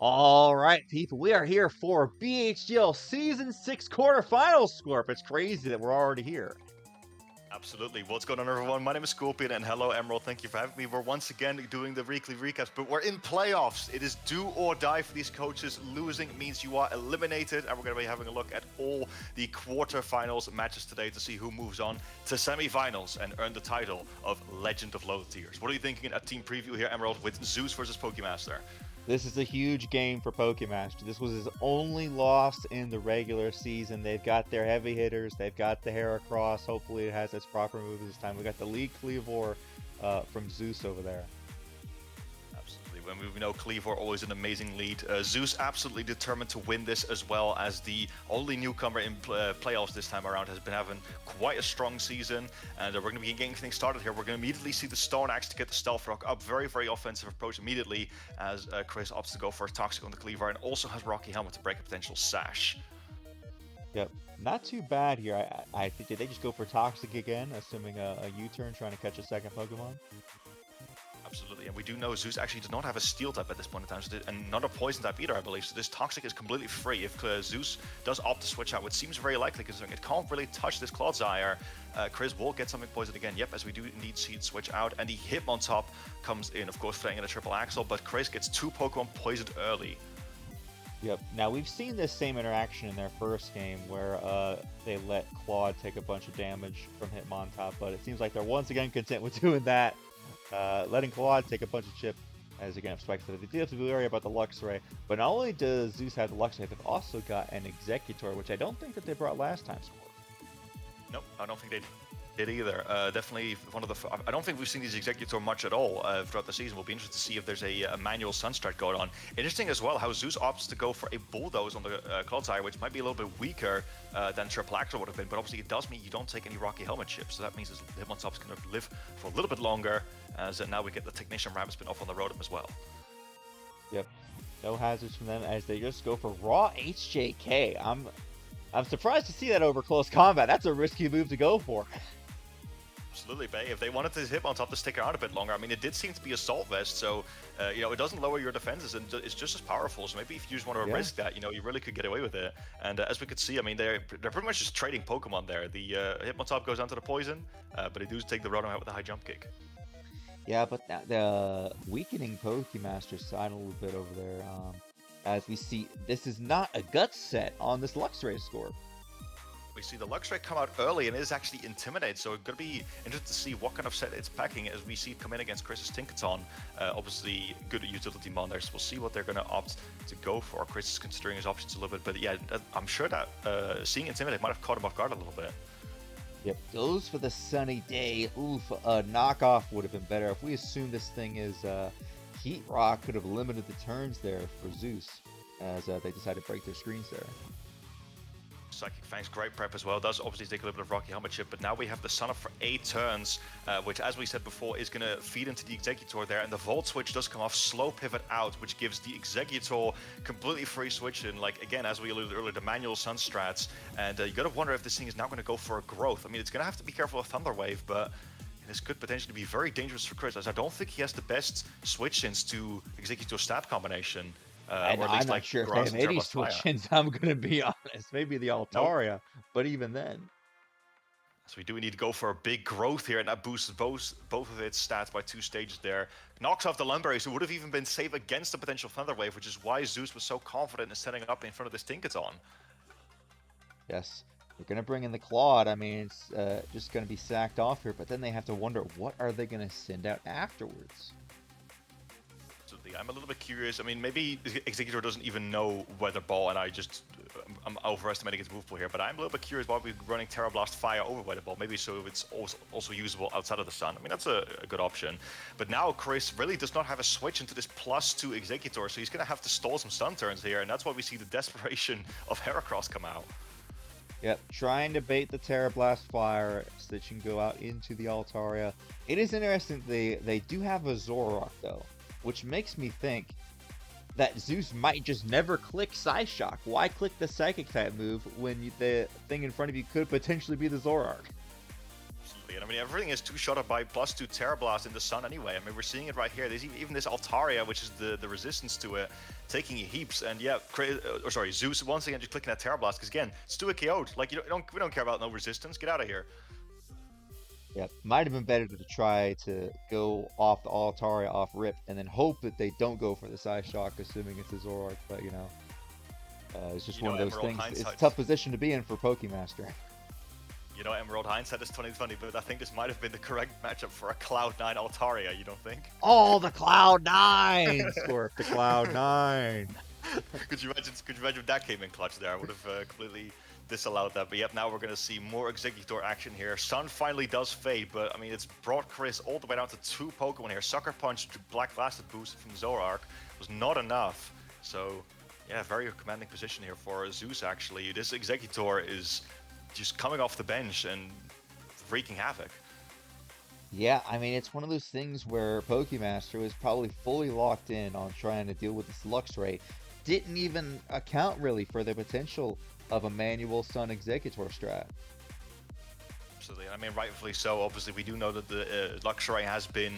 All right, people, we are here for BHDL Season 6 Quarterfinals Scorp. It's crazy that we're already here. Absolutely. What's going on, everyone? My name is Scorpion, and hello, Emerald. Thank you for having me. We're once again doing the weekly recaps, but we're in playoffs. It is do or die for these coaches. Losing means you are eliminated, and we're going to be having a look at all the quarterfinals matches today to see who moves on to semifinals and earn the title of Legend of Low Tiers. What are you thinking at team preview here, Emerald, with Zeus versus Pokemaster? This is a huge game for Pokemaster. This was his only loss in the regular season. They've got their heavy hitters. They've got the Heracross. Hopefully it has its proper moves this time. We got the lead Cleavor from Zeus over there. Absolutely. When we know Cleavor always an amazing lead. Zeus absolutely determined to win this, as well as the only newcomer in playoffs this time around, has been having quite a strong season, and we're going to be getting things started here. We're going to immediately see the Stone Axe to get the Stealth Rock up. Very, very offensive approach immediately, as Chris opts to go for a Toxic on the Cleavor, and also has Rocky Helmet to break a potential Sash. Yep, not too bad here. I think, did they just go for Toxic again, assuming a U-turn, trying to catch a second Pokemon? Absolutely, and we do know Zeus actually does not have a Steel type at this point in time, and not a Poison type either, I believe, so this Toxic is completely free. If Zeus does opt to switch out, which seems very likely considering it can't really touch this Clodsire, Chris will get something poisoned again. Yep, as we do indeed see it switch out, and the Hitmontop comes in, of course, playing in a triple axle, but Chris gets 2 Pokemon poisoned early. Yep. Now, we've seen this same interaction in their first game where they let Claude take a bunch of damage from Hitmontop, but it seems like they're once again content with doing that. Letting Claude take a bunch of chip as again have spikes. They do have to be wary about the Luxray, but not only does Zeus have the Luxray, they've also got an Exeggutor, which I don't think that they brought last time. Nope, I don't think they did either. Definitely one of the. I don't think we've seen these Exeggutor much at all throughout the season. We'll be interested to see if there's a manual Sunstrat going on. Interesting as well how Zeus opts to go for a Bulldoze on the Clodsire, which might be a little bit weaker than Triple Axle would have been, but obviously it does mean you don't take any Rocky Helmet chips, so that means his Hitmontop's going to live for a little bit longer, as now we get the Technician Rabbit spin off on the Rotom as well. Yep, no hazards from them as they just go for raw HJK. I'm surprised to see that over close combat. That's a risky move to go for. Absolutely, Bay. If they wanted to Hitmontop to stick around a bit longer, I mean, it did seem to be Assault Vest, so, you know, it doesn't lower your defenses, and it's just as powerful, so maybe if you just want to risk that, you know, you really could get away with it. And as we could see, I mean, they're pretty much just trading Pokemon there. The Hitmontop goes down to the Poison, but they do take the Rotom out with a high jump kick. Yeah, but the weakening Pokemaster side a little bit over there, as we see, this is not a Guts set on this Luxray score. We see the Luxray come out early and it is actually Intimidate, so it's going to be interesting to see what kind of set it's packing as we see it come in against Chris's Tinkaton. Obviously, good utility mon there, so we'll see what they're going to opt to go for. Chris is considering his options a little bit, but yeah, I'm sure that seeing Intimidate might have caught him off guard a little bit. Yep, goes for the Sunny Day. Oof, a knockoff would have been better. If we assume this thing is Heat Rock, could have limited the turns there for Zeus, as they decided to break their screens there. Psychic Fang's great prep as well. Does obviously take a little bit of Rocky Helmet chip, but now we have the Sun Up for 8 turns, which, as we said before, is going to feed into the Exeggutor there, and the Volt Switch does come off, slow pivot out, which gives the Exeggutor completely free switch in, like, again, as we alluded earlier, the manual Sun Strats, and you gotta wonder if this thing is now going to go for a growth. I mean, it's going to have to be careful of Thunder Wave, but this could potentially be very dangerous for Chris, as I don't think he has the best switch-ins to Exeggutor stat combination. And I'm not sure if they have any switch-ins, I'm going to be honest. Maybe the Altaria, but even then. So we do need to go for a big growth here, and that boosts both of its stats by 2 stages there. Knocks off the Lumberry, so would have even been safe against the potential Thunder Wave, which is why Zeus was so confident in setting up in front of this Tinkaton. Yes, they're going to bring in the Claude. I mean, it's just going to be sacked off here, but then they have to wonder, what are they going to send out afterwards? I'm a little bit curious. I mean, maybe Exeggutor doesn't even know Weather Ball, and I'm overestimating its move pool here, but I'm a little bit curious why we're running Terra Blast Fire over Weather Ball. Maybe so it's also usable outside of the sun. I mean, that's a good option. But now Chris really does not have a switch into this +2 Exeggutor, so he's going to have to stall some stun turns here, and that's why we see the desperation of Heracross come out. Yep, trying to bait the Terra Blast Fire so that you can go out into the Altaria. It is interesting they do have a Zoroark, though, which makes me think that Zeus might just never click Psyshock. Why click the Psychic type move when the thing in front of you could potentially be the Zoroark? Absolutely, and I mean, everything is two-shot up by +2 Terra Blast in the sun anyway. I mean, we're seeing it right here. There's even this Altaria, which is the resistance to it. taking heaps. And yeah, Zeus once again just clicking that Terra Blast, because again, it's 2 KO'd. Like, we don't care about no resistance. Get out of here. Yep, might have been better to try to go off the Altaria off rip and then hope that they don't go for the Psy Shock, assuming it's a Zoroark. But it's just one of those things. It's a tough position to be in for Pokemaster. Emerald hindsight is 2020, but I think this might have been the correct matchup for a Cloud9 Altaria, you don't think? Oh, the Cloud9! Scorp, the Cloud9! Could you imagine if that came in clutch there? I would have completely disallowed that. But yep, now we're going to see more Exeggutor action here. Sun finally does fade, but I mean, it's brought Chris all the way down to 2 Pokemon here. Sucker Punch to Black Blasted boosted from Zoroark was not enough. So, yeah, very commanding position here for Zeus, actually. This Exeggutor is just coming off the bench and wreaking havoc. Yeah, I mean, it's one of those things where Pokemaster was probably fully locked in on trying to deal with this Luxray. Didn't even account really for the potential of a manual Sun Exeggutor strat. Absolutely, I mean, rightfully so. Obviously, we do know that the Luxray has been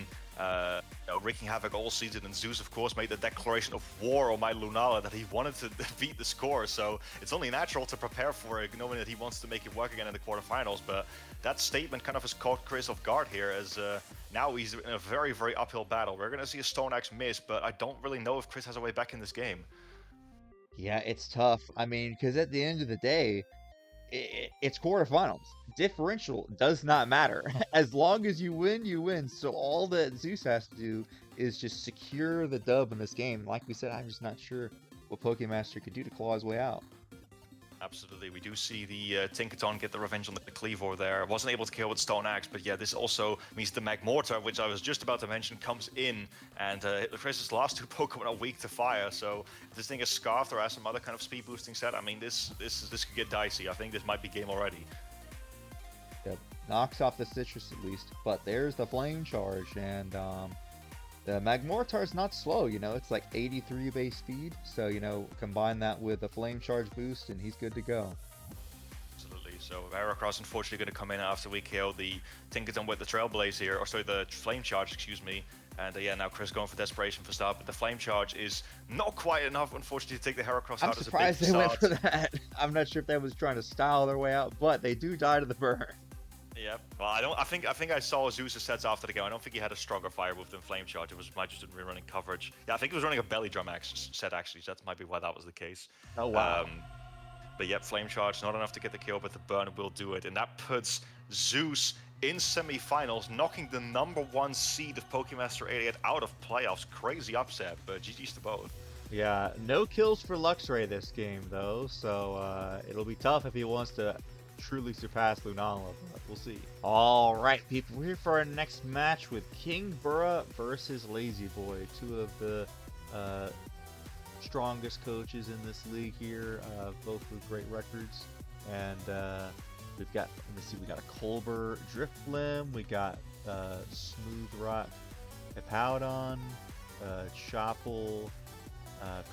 wreaking havoc all season, and Zeus, of course, made the declaration of war on my Lunala that he wanted to beat the score, so it's only natural to prepare for it, knowing that he wants to make it work again in the quarterfinals. But that statement kind of has caught Chris off guard here, as now he's in a very, very uphill battle. We're going to see a Stone Axe miss, but I don't really know if Chris has a way back in this game. Yeah, it's tough. I mean, because at the end of the day, it's quarterfinals. Differential does not matter. As long as you win, you win. So all that Zeus has to do is just secure the dub in this game. Like we said, I'm just not sure what Pokemaster could do to claw his way out. Absolutely, we do see the Tinkaton get the revenge on the Cleavor there. Wasn't able to kill with Stone Axe, but yeah, this also means the Magmortar, which I was just about to mention, comes in, and Chris's last 2 Pokemon are weak to fire, so if this thing is Scarfed or has some other kind of speed boosting set, I mean, this could get dicey. I think this might be game already. Yep, knocks off the Citrus at least, but there's the Flame Charge, and the Magmortar's not slow, it's like 83 base speed, so, combine that with a Flame Charge boost, and he's good to go. Absolutely, so Heracross unfortunately going to come in after we kill the Tinkaton with the Trailblaze here, or sorry, the Flame Charge, excuse me, and yeah, now Chris going for Desperation for start, but the Flame Charge is not quite enough, unfortunately, to take the Heracross out. I'm surprised they went for that. I'm not sure if that was trying to style their way out, but they do die to the burn. Yeah, well, I think I saw Zeus' sets after the game. I don't think he had a stronger fire move than Flame Charge. It was might just been running coverage. Yeah, I think he was running a Belly Drum set actually. So that might be why that was the case. Oh wow. But yep, Flame Charge not enough to get the kill, but the burn will do it, and that puts Zeus in semi-finals, knocking the #1 seed of Pokemaster 88 out of playoffs. Crazy upset, but GG's to both. Yeah, no kills for Luxray this game though, so it'll be tough if he wants to truly surpass Lunala, but we'll see. All right, people, we're here for our next match with Kingbura versus Lazyboi, 2 of the strongest coaches in this league here, both with great records. And we've got, let me see, we got a Colbur Drifblim, we got Smooth Rock Hippowdon, Chople,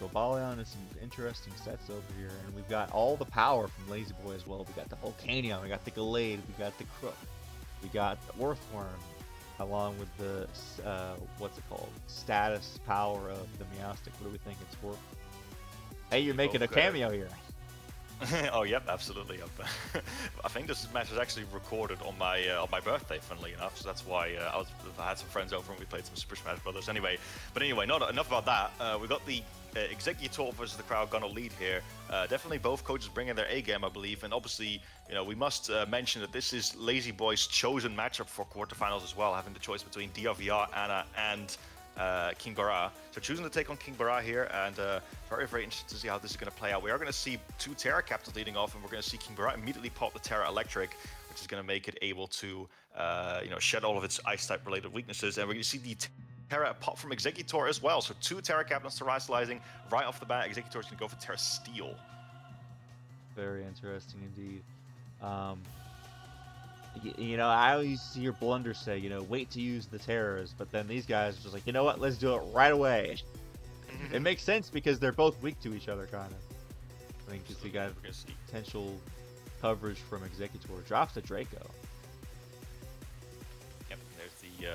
Cobalion, and some interesting sets over here, and we've got all the power from Lazyboi as well. We got the Volcanion, we got the Gallade, we got the Crook, we got the Earthworm, along with the what's it called? Status power of the Meowstic. What do we think it's worth? Hey, you're making a cameo here. Oh yep, absolutely. I think this match was actually recorded on my birthday, funnily enough, so that's why I had some friends over and we played some Super Smash Brothers. Anyway, not enough about that. We got the Exeggutor versus the crowd gonna lead here. Definitely both coaches bringing their A game, I believe, and obviously, we must mention that this is Lazyboi's chosen matchup for quarterfinals as well, having the choice between DrVr, Anna, and Kingbura. So choosing to take on Kingbura here, and very, very interested to see how this is going to play out. We are going to see 2 Terra Captains leading off, and we're going to see Kingbura immediately pop the Terra Electric, which is going to make it able to, shed all of its Ice-type related weaknesses. And we're going to see the Terra pop from Exeggutor as well. So 2 Terra Captains terrestrializing right off the bat. Exeggutor is going to go for Terra Steel. Very interesting indeed. I always hear Blunder say, wait to use the terrors, but then these guys are just like, you know what, let's do it right away. It makes sense because they're both weak to each other, kind of. I think because we got potential coverage from Exeggutor. Drops the Draco. Yep, there's the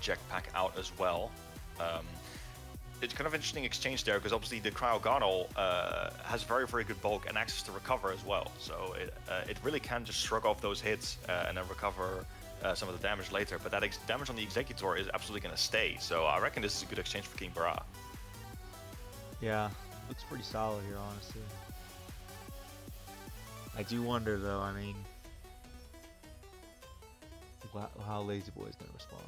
Jetpack out as well. it's kind of interesting exchange there because obviously the Cryogonal has very, very good bulk and access to recover as well. So it really can just shrug off those hits and then recover some of the damage later. But that damage on the Exeggutor is absolutely going to stay. So I reckon this is a good exchange for Kingbura. Yeah, looks pretty solid here, honestly. I do wonder though, I mean, how Lazyboi is going to respond.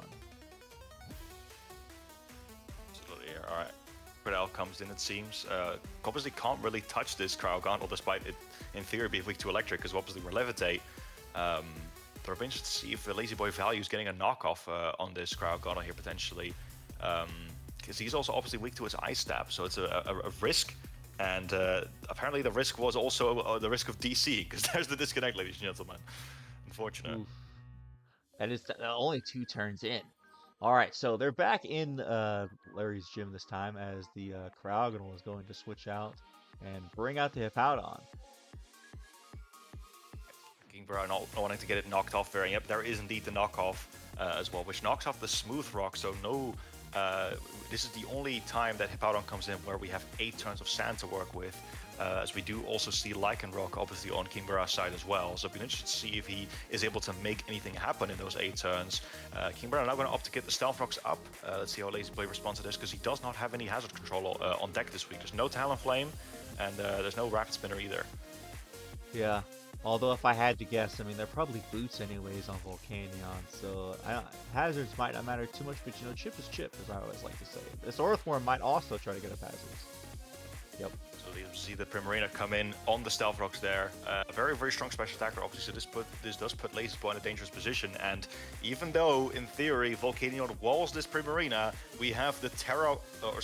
Absolutely, all right. Cradell comes in, it seems. Obviously can't really touch this Cryogonal despite it, in theory, being weak to electric, because obviously we're Levitate. But I'm interested to see if the Lazyboi value is getting a knockoff on this Cryogonal here, potentially. Because he's also obviously weak to his Ice Stab, so it's a risk. And apparently the risk was also the risk of DC, because there's the disconnect, ladies and gentlemen. Unfortunate. Oof. That is only 2 turns in. All right, so they're back in Larry's gym this time as the Cryogonal is going to switch out and bring out the Hippowdon. Kingbura not wanting to get it knocked off there. And yep, there is indeed the knockoff as well, which knocks off the Smooth Rock. So no, this is the only time that Hippowdon comes in where we have 8 turns of Sand to work with. As we do also see Lycanroc obviously on Kingbura's side as well. So it'll be interesting to see if he is able to make anything happen in those 8 turns. Kingbura now going to opt to get the Stealth Rocks up. Let's see how Lazyboi responds to this, because he does not have any Hazard Control on deck this week. There's no Talonflame, and there's no Rapid Spinner either. Yeah, although if I had to guess, I mean, they're probably boots anyways on Volcanion, so hazards might not matter too much, but you know, chip is chip, as I always like to say. This Earthworm might also try to get up hazards. Yep. So you see the Primarina come in on the Stealth Rocks there. A very, very strong special attacker, obviously, so this does put Lazyboi in a dangerous position. And even though, in theory, Volcanion walls this Primarina, we have the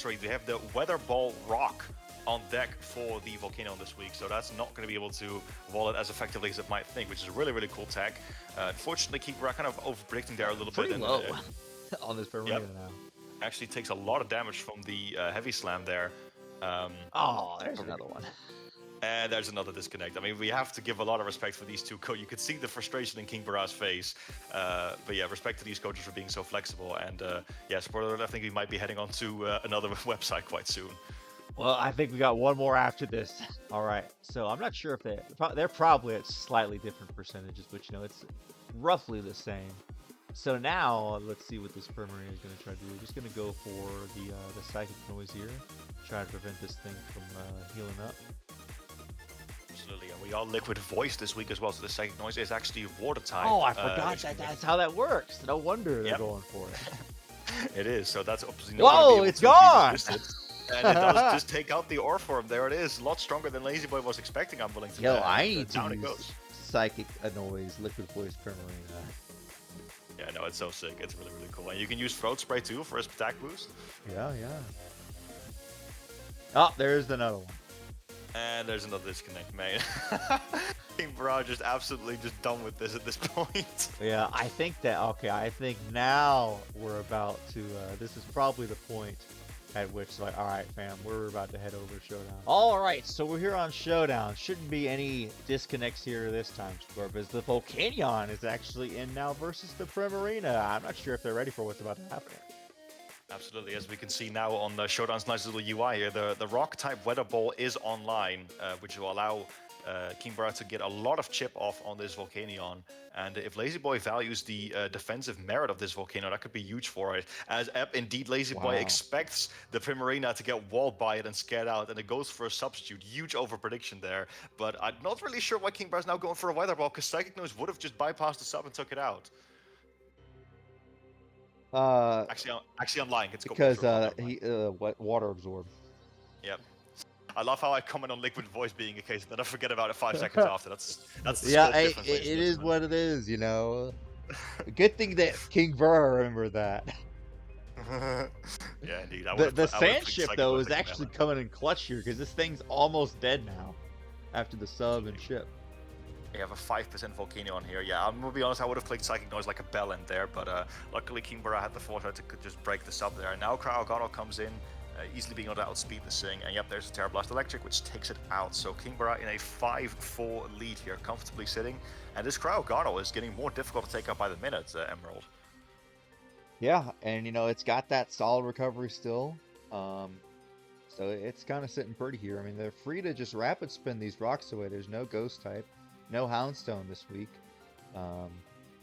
we have the Weather Ball Rock on deck for the Volcanion this week. So that's not going to be able to wall it as effectively as it might think, which is a really, really cool tech. Unfortunately, Kingbura kind of over-predicting there a little Pretty bit. Low on this Primarina now. Actually takes a lot of damage from the Heavy Slam there. Oh, there's another one. And there's another disconnect. I mean, we have to give a lot of respect for these two coaches. You could see the frustration in Kingbura's face. But yeah, respect to these coaches for being so flexible. And yeah, spoiler alert, I think we might be heading on to another website quite soon. Well, I think we got one more after this. All right, so I'm not sure if they're probably at slightly different percentages, but you know, it's roughly the same. So now let's see what this Primarina is going to try to do. We're just going to go for the Psychic Noise here, try to prevent this thing from healing up. Absolutely, and we are Liquid Voice this week as well, so the Psychic Noise is actually water type. Oh, I forgot that's how that works. No wonder they're going for it. It is, so that's obviously not Whoa, it's gone! And it does just take out the Orpform. There it is, a lot stronger than Lazyboi was expecting, I'm willing to bet. I need to use Psychic Noise, Liquid Voice Primarina. Yeah, no, it's so sick. It's really, really cool. And you can use Throat Spray too for his attack boost. Yeah. Oh, there's another one. And there's another disconnect, man. Kingbura just absolutely just done with this at this point. Yeah, I think now we're about to, this is probably the point at which it's like, all right, fam, we're about to head over to Showdown. All right, so we're here on Showdown. Shouldn't be any disconnects here this time, because the Volcanion is actually in now versus the Primarina. I'm not sure if they're ready for what's about to happen. Absolutely, as we can see now on the Showdown's nice little UI here, the Rock-type Weather Ball is online, which will allow Kingbura to get a lot of chip off on this Volcanion. And if Lazyboi values the defensive merit of this Volcano, that could be huge for it. As indeed Lazyboi expects the Primarina to get walled by it and scared out, and it goes for a substitute. Huge over-prediction there. But I'm not really sure why Kingbura's now going for a Weather Ball, because Psychic Noise would have just bypassed the sub and took it out. Actually online. It's because water absorb. Yep. I love how I comment on Liquid Voice being a case, then I forget about it 5 seconds after. That's the it is what it is, you know. Good thing that Kingbura remembered that. Yeah, indeed. The Sand Ship though is actually coming in clutch here, because this thing's almost dead now after the sub and ship. You have a 5% Volcanion here. Yeah, I'm gonna be honest, I would have clicked Psychic Noise like a bell in there, but luckily Kingbura had the foresight to just break the sub there. And now Cryogonal comes in, easily being able to outspeed the Sing, and yep, there's a Terra Blast Electric, which takes it out. So Kingbura in a 5-4 lead here, comfortably sitting, and this Cryogonal is getting more difficult to take out by the minute, Emerald. Yeah, and you know, it's got that solid recovery still. So it's kind of sitting pretty here. I mean, they're free to just rapid spin these rocks away. There's no ghost type, no Houndstone this week.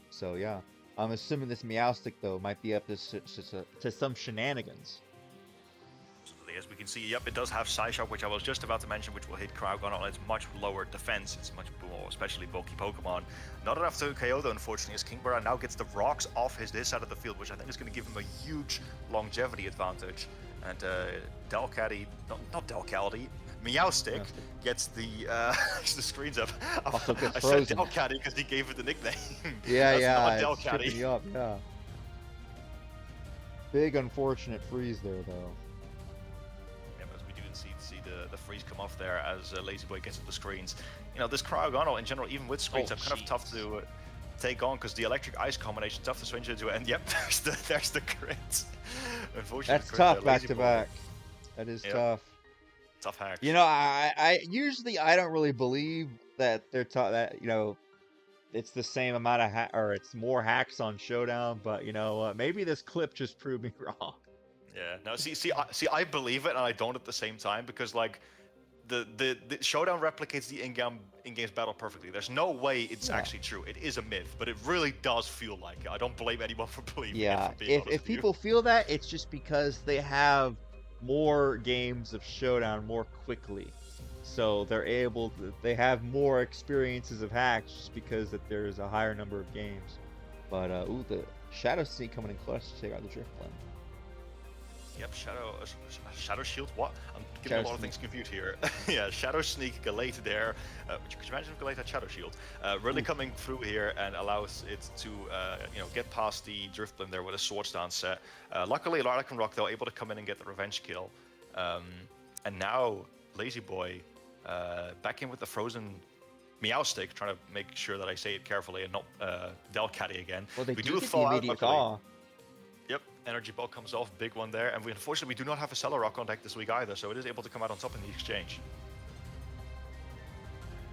So yeah, I'm assuming this Meowstic though might be up to some shenanigans. Absolutely, as we can see, yep, it does have Psyshock, which I was just about to mention, which will hit Crowgon on its much lower defense. It's much more, especially bulky Pokemon. Not enough to KO though, unfortunately, as Kingbura now gets the rocks off this side of the field, which I think is going to give him a huge longevity advantage. And Delcatty, not Delcatty, Meowstic gets the the screens up. Also gets I frozen. said Delcatty because he gave it the nickname. Yeah, That's yeah, not it's tripping you up, yeah. Big unfortunate freeze there though. Yeah, as we do see the freeze come off there as Lazyboi gets to the screens. You know, this Cryogonal in general, even with screens, are kind of tough to take on because the electric ice combination tough to switch into. And yep, there's the crit. Unfortunately, That's tough back to back. That is tough. Tough hacks. You know, I usually I don't really believe that they're that you know it's the same amount of or it's more hacks on Showdown, but you know maybe this clip just proved me wrong. Yeah. No. See, I believe it and I don't at the same time because like the Showdown replicates the in-games battle perfectly. There's no way it's actually true. It is a myth, but it really does feel like it. I don't blame anyone for believing it. Yeah. If people feel that, it's just because they have more games of Showdown more quickly. So they're able to, they have more experiences of hacks just because that there's a higher number of games. But ooh, the Shadow Sneak coming in clutch to take out the Drift Blend. Yep, Shadow Shield, what? I'm getting a lot of things confused here. Yeah, Shadow Sneak, Galate there. Could you imagine if Galate had Shadow Shield? Really coming through here and allows it to, you know, get past the Drift Blend there with a Swords Dance set. Luckily, Relic and Rock, though, able to come in and get the revenge kill. And now, Lazyboi back in with the frozen Meowstic, trying to make sure that I say it carefully and not Delcatty again. Well, they we do fall out, immediate luckily. thaw. Yep, Energy Ball comes off, big one there, and unfortunately we do not have a Cellar-Rock on deck this week either, so it is able to come out on top in the exchange.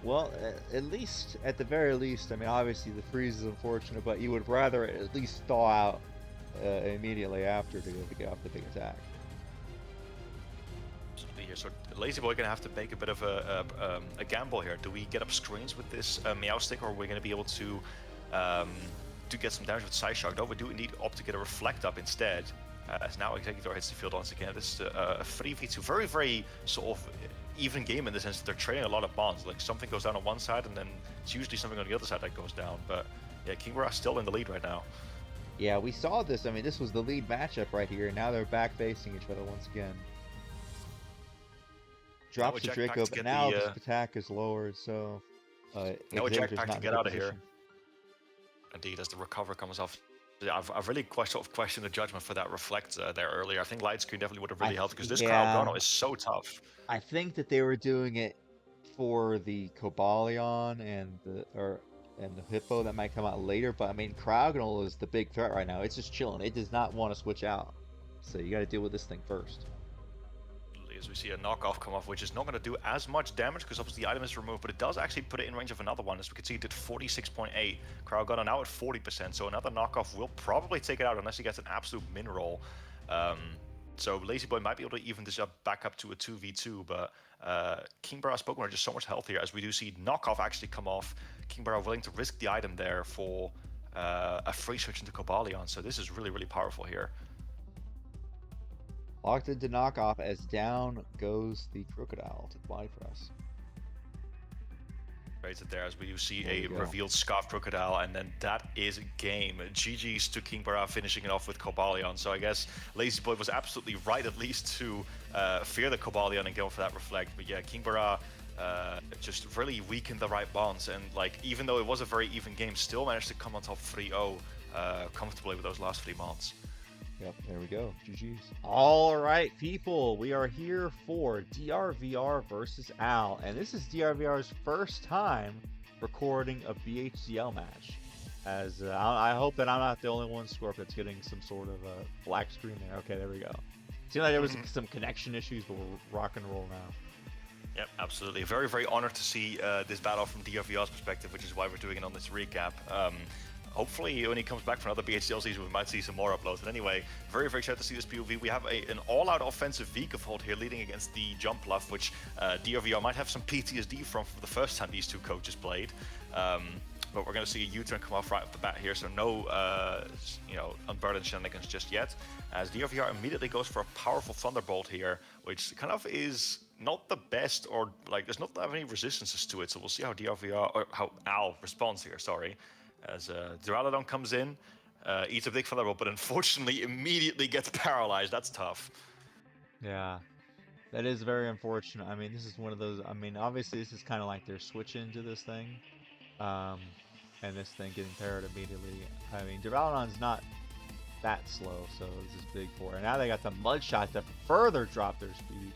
Well, at least, at the very least, I mean, obviously the freeze is unfortunate, but you would rather at least thaw out immediately after to get off the big attack. Absolutely here, so Lazyboi gonna have to make a bit of a gamble here. Do we get up screens with this Meowstic, or are we gonna be able to get some damage with Psyshock? No, we do indeed opt to get a Reflect up instead. As now Exeggutor hits the field once again. This is a 3v2, very, very sort of even game in the sense that they're trading a lot of bonds. Like something goes down on one side and then it's usually something on the other side that goes down. But yeah, Kingbura still in the lead right now. Yeah, we saw this. I mean, this was the lead matchup right here, and now they're back facing each other once again. Drops the Draco, but now this attack is lowered, so now a Jetpack to get out of here. Indeed, as the recover comes off. I've really sort of questioned the judgment for that Reflect there earlier. I think Light Screen definitely would have really helped because this Cryogonal is so tough. I think that they were doing it for the Cobalion and the Hippo that might come out later, but I mean Cryogonal is the big threat right now. It's just chilling. It does not want to switch out. So you got to deal with this thing first. As we see a knockoff come off, which is not going to do as much damage because obviously the item is removed, but it does actually put it in range of another one. As we can see, it did 46.8. Cryogonal now at 40%, so another knockoff will probably take it out unless he gets an absolute min roll. So Lazyboi might be able to even this up back up to a 2v2, but Kingbura's Pokemon are just so much healthier as we do see knockoff actually come off. Kingbura willing to risk the item there for a free switch into Cobalion, so this is really, really powerful here. Locked into knockoff as down goes the Crocodile to the body press. Right there as we do see a revealed Scarf Crocodile, and then that is game. GG's to Kingbura, finishing it off with Cobalion. So I guess Lazyboi was absolutely right at least to fear the Cobalion and go for that Reflect. But yeah, Kingbura just really weakened the right bonds, and like even though it was a very even game, still managed to come on top 3-0 comfortably with those last 3 bonds. Yep, there we go. GG's. All right, people, we are here for DrVr versus Al, and this is DrVr's first time recording a BHDL match. As I hope that I'm not the only one, Scorp, that's getting some sort of a black screen there. Okay, there we go. Seemed like there was some connection issues, but we're rock and roll now. Yep, absolutely. Very, very honored to see this battle from DrVr's perspective, which is why we're doing it on this recap. hopefully when he comes back for another BHDL season, we might see some more uploads. But anyway, very, very excited to see this POV. We have an all-out offensive V-Volt here leading against the jump bluff, which DrVr might have some PTSD from for the first time these two coaches played. But we're going to see a U-turn come off right off the bat here, so no, unburdened shenanigans just yet. As DrVr immediately goes for a powerful Thunderbolt here, which kind of is not the best, or like there's not that many resistances to it. So we'll see how DrVr, or how Al responds here. Sorry, as Duraludon comes in, eats a big Thunderbolt, but unfortunately immediately gets paralyzed. That's tough. Yeah, that is very unfortunate. I mean, this is one of those. I mean, obviously this is kind of like their switch into this thing. And this thing getting parried immediately. I mean, Duraludon's not that slow, so this is big for it. And now they got the Mud Shot to further drop their speed.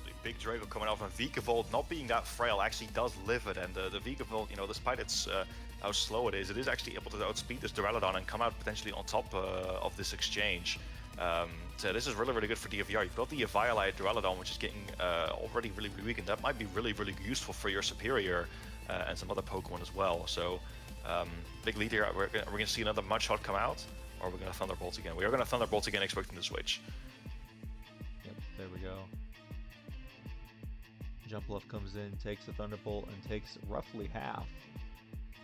The big Draco coming off, and V-Volt not being that frail actually does live it. And the V-Volt, despite its how slow it is actually able to outspeed this Duraludon and come out potentially on top of this exchange. So this is really, really good for DrVr. You've got the Violite Duraludon, which is getting already really, really weak, and that might be really, really useful for your superior and some other Pokemon as well. So big lead here. We're going to see another Mud Shot come out, or we're going to Thunderbolt again. We are going to Thunderbolt again, expecting the switch. Yep, there we go. Jumpluff comes in, takes the Thunderbolt, and takes roughly half.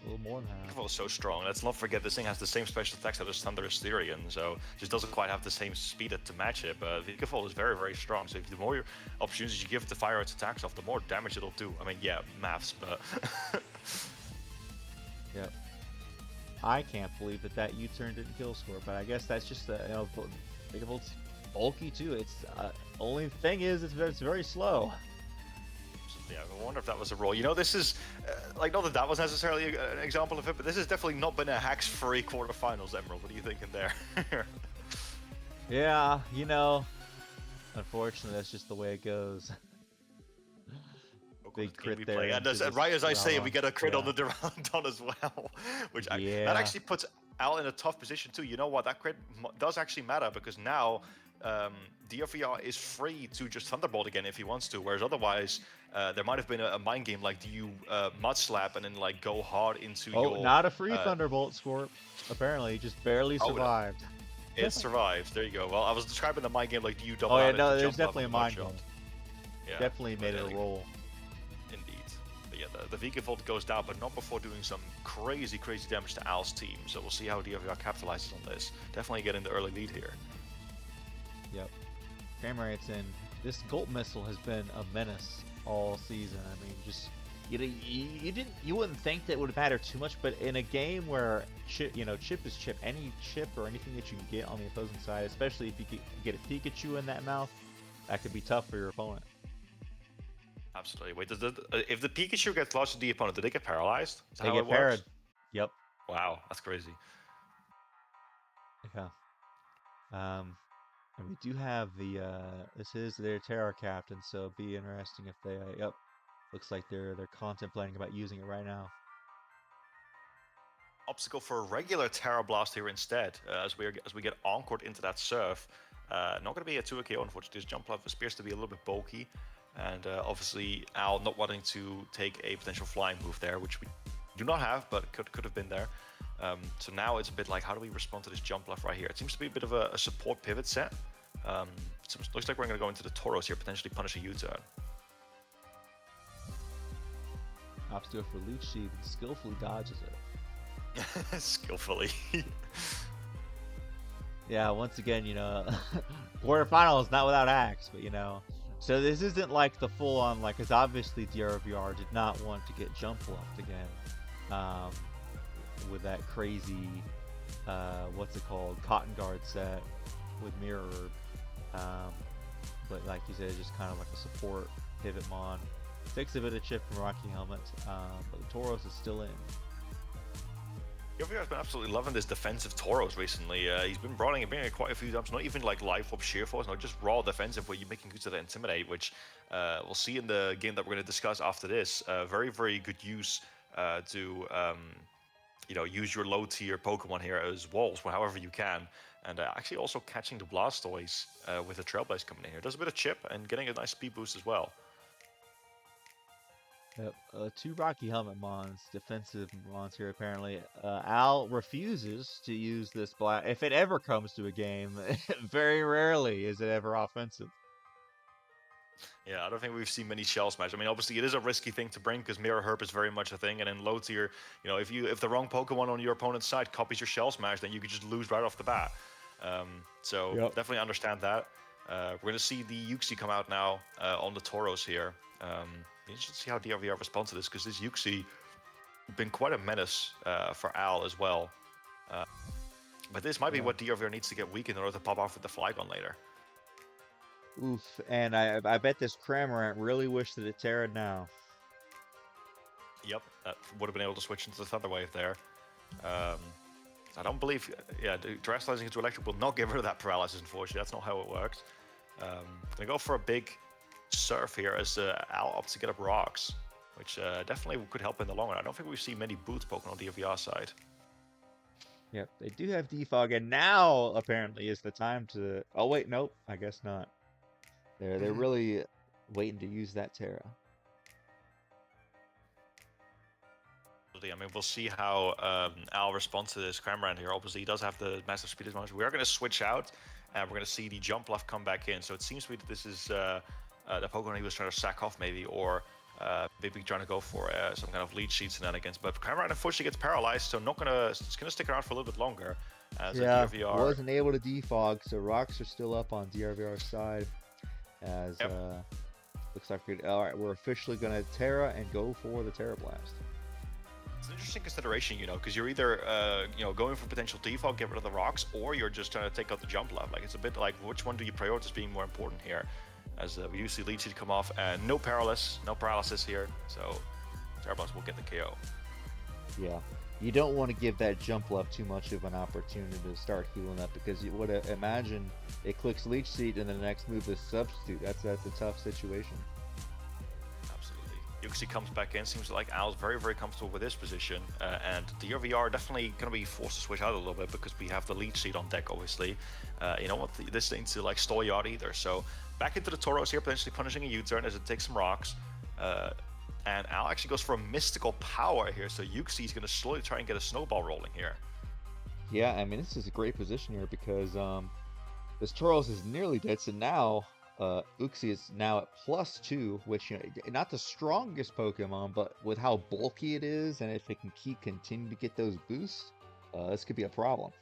A little more than half. V-Volt is so strong. Let's not forget this thing has the same special attacks as Thunderous Therian, so just doesn't quite have the same speed to match it. But V-Volt is very, very strong. So the more opportunities you give to fire its attacks off, the more damage it'll do. I mean, yeah, maths, but yep. I can't believe that U-turn didn't kill score, but I guess that's just V-Volt's bulky too. It's only thing is it's very slow. Yeah, I wonder if that was a roll. This is, not that was necessarily an example of it, but this has definitely not been a hacks-free quarterfinals, Emerald. What are you thinking there? Yeah, unfortunately, that's just the way it goes. Big crit there. And right as I say, we get a crit on the Duraludon as well, which that actually puts Al in a tough position too. You know what? That crit does actually matter, because now DrVr is free to just Thunderbolt again if he wants to, whereas otherwise there might have been a mind game like, do you Mud Slap and then like go hard into your... Oh, not a free Thunderbolt score. Apparently, he just barely survived. It survived. There you go. Well, I was describing the mind game like, do you double Oh yeah, out no, into there's jump definitely a up mind and game. Yeah, definitely made it a roll. Indeed. But yeah, the V-Volt goes down, but not before doing some crazy, crazy damage to Al's team. So we'll see how DrVr capitalizes on this. Definitely getting the early lead here. Yep. Frame rate's in. This Gold Missile has been a menace all season. I mean, just you wouldn't think that would matter too much, but in a game where chip is chip, any chip or anything that you can get on the opposing side, especially if you get a Pikachu in that mouth, that could be tough for your opponent. Absolutely. Wait, if the Pikachu gets lost to the opponent, do they get paralyzed? Is that They how get it works? parried. Yep. Wow, that's crazy. Yeah. And we do have this is their Terror Captain, so it'd be interesting if they, yep, looks like they're contemplating about using it right now. Obstacle for a regular Terra Blast here instead, as we get encored into that surf. Not going to be a 2 KO, unfortunately. This jump level appears to be a little bit bulky, and obviously Al not wanting to take a potential flying move there, which we do not have, but could have been there. So now it's a bit like, how do we respond to this jump left right here? It seems to be a bit of a support pivot set. So it looks like we're going to go into the Tauros here, potentially punish a U-turn. Opts to go for Leech Seed and skillfully dodges it. Skillfully. Yeah, once again, quarterfinals not without hacks, but so this isn't like the full-on, like, because obviously DrVr did not want to get jump left again, with that crazy, what's it called, Cotton Guard set with Mirror. But like you said, just kind of like a support pivot mon. Takes a bit of chip from Rocky Helmet, but the Tauros is still in. DrVr has been absolutely loving this defensive Tauros recently. He's been bringing it quite a few times, not even like life up sheer force, not just raw defensive where you're making use of the Intimidate, which we'll see in the game that we're going to discuss after this. Very, very good use to use your low tier Pokemon here as walls, however you can. And actually also catching the Blastoise with the Trailblaze coming in here. Does a bit of chip and getting a nice speed boost as well. Yep, two Rocky Helmet Mons, defensive Mons here apparently. Al refuses to use this black. If it ever comes to a game, very rarely is it ever offensive. Yeah, I don't think we've seen many Shell Smash. I mean, obviously it is a risky thing to bring because Mirror Herp is very much a thing, and in low tier, you know, if the wrong Pokemon on your opponent's side copies your Shell Smash, then you could just lose right off the bat. So Yep. definitely understand that. We're gonna see the Uxie come out now on the Tauros here. You should see how DrVr responds to this because this Uxie been quite a menace for Al as well. But this might be what DrVr needs to get weak in order to pop off with the Flygon later. Oof, and I bet this Cramorant really wished that it Terra now. Yep, that would have been able to switch into the Thunder Wave there. I don't believe, Terrestrializing into Electric will not get rid of that paralysis, unfortunately. That's not how it works. Gonna go for a big Surf here as Al opts to get up Rocks, which definitely could help in the long run. I don't think we've seen many Boots Pokemon on the DrVr side. Yep, they do have Defog, and now apparently is the time to. Oh wait, nope, I guess not. They're really waiting to use that Terra. I mean, we'll see how Al responds to this Cramorant here. Obviously, he does have the massive speed advantage. We are going to switch out, and we're going to see the Jump Bluff come back in. So it seems to me that this is the Pokemon he was trying to sack off, maybe, or maybe trying to go for some kind of lead sheet shenanigans. But Cramorant unfortunately gets paralyzed, so it's going to stick around for a little bit longer. As DrVr wasn't able to defog, so Rocks are still up on DrVr's side. As looks like we're officially going to Terra and go for the Terra Blast. It's an interesting consideration, you know, because you're either going for potential defog, get rid of the Rocks, or you're just trying to take out the Jump Lab. Like, it's a bit like, which one do you prioritize being more important here? As we usually lead sheet come off, and no paralysis here, so Terra Blast will get the KO. Yeah, you don't want to give that Jump Lab too much of an opportunity to start healing up, because you would imagine it clicks Leech Seed and the next move is Substitute. That's a tough situation. Absolutely. Uxie comes back in. Seems like Al's very, very comfortable with this position, and the DrVr definitely going to be forced to switch out a little bit because we have the Leech Seed on deck, obviously. You know what? This needs to like stall you out either. So back into the Tauros here, potentially punishing a U-turn as it takes some rocks. And Al actually goes for a Mystical Power here, so Uxie is going to slowly try and get a snowball rolling here. Yeah, I mean, this is a great position here because this Tauros is nearly dead, so now Uxie is now at +2, which, you know, not the strongest Pokemon, but with how bulky it is, and if it can continue to get those boosts, this could be a problem.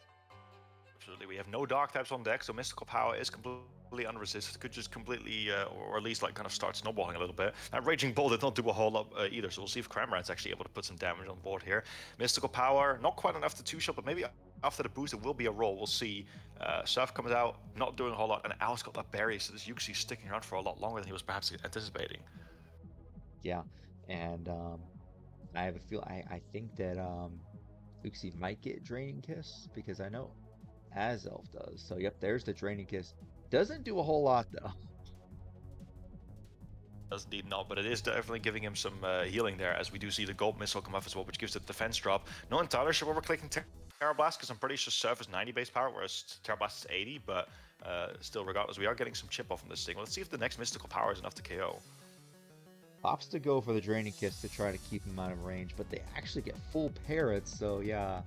Absolutely, we have no Dark types on deck, so Mystical Power is completely unresisted. Could just completely, or at least like kind of start snowballing a little bit. And Raging Bull did not do a whole lot either, so we'll see if Cramorant's actually able to put some damage on board here. Mystical Power, not quite enough to two-shot, but maybe after the boost it will be a roll. We'll see. Surf comes out, not doing a whole lot, and Al's got that berry, so this Uxie's sticking around for a lot longer than he was perhaps anticipating. Yeah, and I have a feel. I think that Uxie might get Draining Kiss because I know Azelf does. So yep, there's the Draining Kiss. Doesn't do a whole lot though. Does indeed not, but it is definitely giving him some healing there, as we do see the Gold Missile come off as well, which gives it defense drop. Not entirely sure what we're clicking Terra Blast, because I'm pretty sure Surf is 90 base power, whereas Terra Blast is 80, but still, regardless, we are getting some chip off on this thing. Let's see if the next Mystical Power is enough to KO. Opts to go for the Draining Kiss to try to keep him out of range, but they actually get full parrots, so yeah.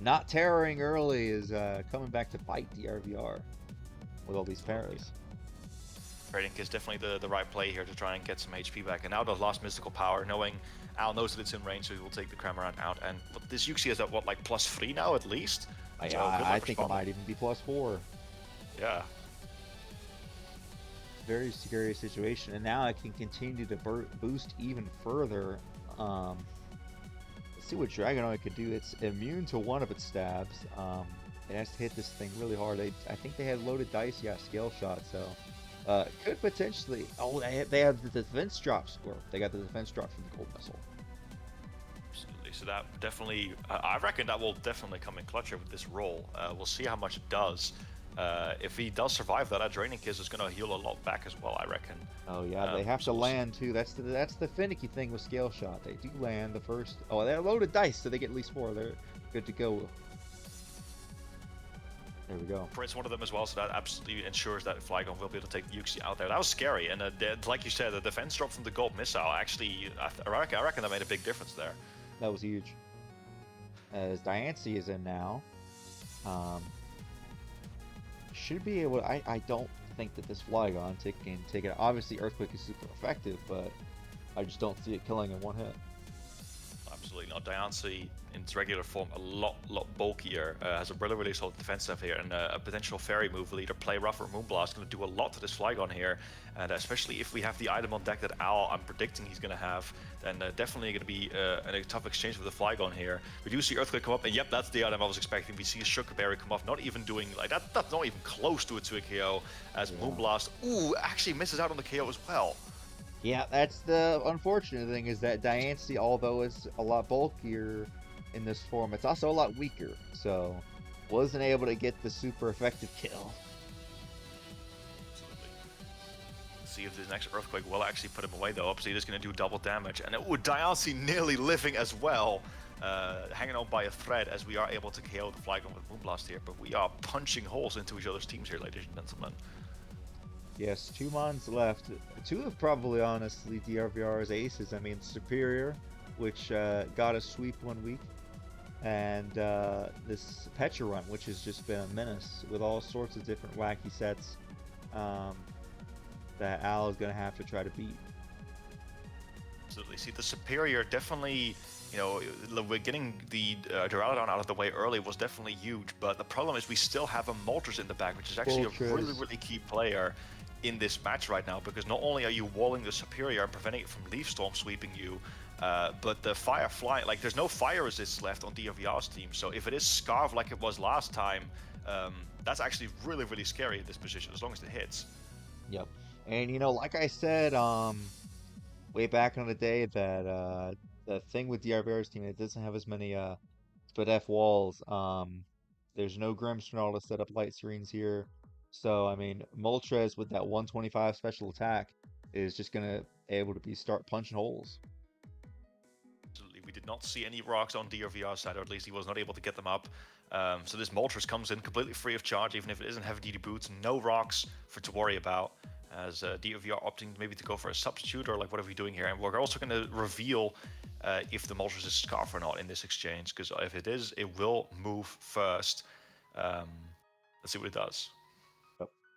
Not terroring early is coming back to bite DrVr with all these parrots. Draining Kiss definitely the right play here to try and get some HP back. And now the last Mystical Power, knowing Al knows that it's in range, so he will take the Cramorant out. And this Uxie is at what, like +3 now at least? I think it might even be +4. Yeah. Very scary situation, and now I can continue to boost even further. Let's see what Dragonoid could do. It's immune to one of its stabs. It has to hit this thing really hard. I think they had loaded dice, yeah, Scale Shot, so could potentially. Oh, they have the defense drop score. They got the defense drop from the Gold Missile. Absolutely. So that definitely, I reckon that will definitely come in clutch here with this roll. We'll see how much it does. If he does survive that, Draining Kiss is going to heal a lot back as well, I recken. Oh yeah, they have to land too. That's the finicky thing with Scale Shot. They do land the first. Oh, they're loaded dice, so they get at least 4. They're good to go. There we go. Prince one of them as well, so that absolutely ensures that Flygon will be able to take Yuxi out there. That was scary, and like you said, the defense drop from the gold missile actually, I reckon that made a big difference there. That was huge. As Diancie is in now, should be able. I don't think that this Flygon can take it. Obviously, Earthquake is super effective, but I just don't see it killing in one hit. Absolutely not. Diancie in its regular form a lot bulkier, has a really solid defense stuff here, and a potential fairy move will either play rough or Moonblast. Going to do a lot to this Flygon here, and especially if we have the item on deck that Owl, I'm predicting he's going to have, then definitely going to be a tough exchange with the Flygon here. We do see Earthquake come up, and yep, that's the item I was expecting. We see a Sugar Berry come off, not even doing like that. That's not even close to a KO, as Moonblast, actually misses out on the KO as well. Yeah, that's the unfortunate thing, is that Diancie, although it's a lot bulkier in this form, it's also a lot weaker, so wasn't able to get the super effective kill. Absolutely. Let's see if this next Earthquake will actually put him away, though. Obviously, it is going to do double damage, and Diancie nearly living as well, hanging on by a thread, as we are able to KO the Flygon with Moonblast here, but we are punching holes into each other's teams here, ladies and gentlemen. Yes, 2 Mons left. 2 of probably, honestly, DrVr's aces. I mean, Superior, which got a sweep 1 week, and this Petra run, which has just been a menace with all sorts of different wacky sets that Al is going to have to try to beat. Absolutely. See, the Superior definitely, you know, we're getting the Duraludon out of the way early was definitely huge, but the problem is we still have a Moltres in the back, which is actually a really key player in this match right now, because not only are you walling the Superior and preventing it from Leaf Storm sweeping you, but the Firefly, like, there's no fire resist left on DrVr's team, so if it is Scarf like it was last time, that's actually really scary at this position, as long as it hits. Yep. And, you know, like I said way back on the day, that the thing with DrVr's team, it doesn't have as many split F walls. There's no Grimmsnarl to set up light screens here. So, I mean, Moltres with that 125 special attack is just going to able to start punching holes. Absolutely. We did not see any rocks on DrVr's side, or at least he was not able to get them up. So this Moltres comes in completely free of charge, even if it isn't heavy duty boots. No rocks to worry about, as DrVr opting maybe to go for a substitute, or like what are we doing here? And we're also going to reveal if the Moltres is Scarf or not in this exchange, because if it is, it will move first. Let's see what it does.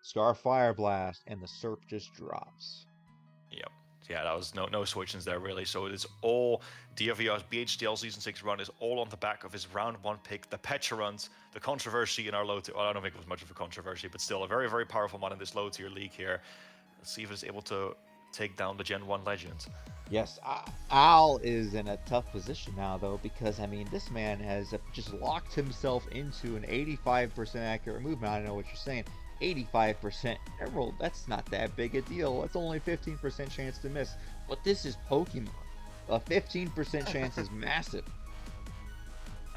Scarf Fire Blast, and the Serp just drops. Yep. Yeah, that was no switchings there, really. So it is all DrVr's BHDL Season 6 run is all on the back of his round 1 pick, the Petra runs, the controversy in our low tier. Well, I don't think it was much of a controversy, but still a very powerful mod in this low tier league here. Let's see if it's able to take down the Gen 1 legend. Yes, Al is in a tough position now, though, because, I mean, this man has just locked himself into an 85% accurate movement. I don't know what you're saying. 85% Emerald, that's not that big a deal. That's only 15% chance to miss. But this is Pokemon. A 15% chance is massive.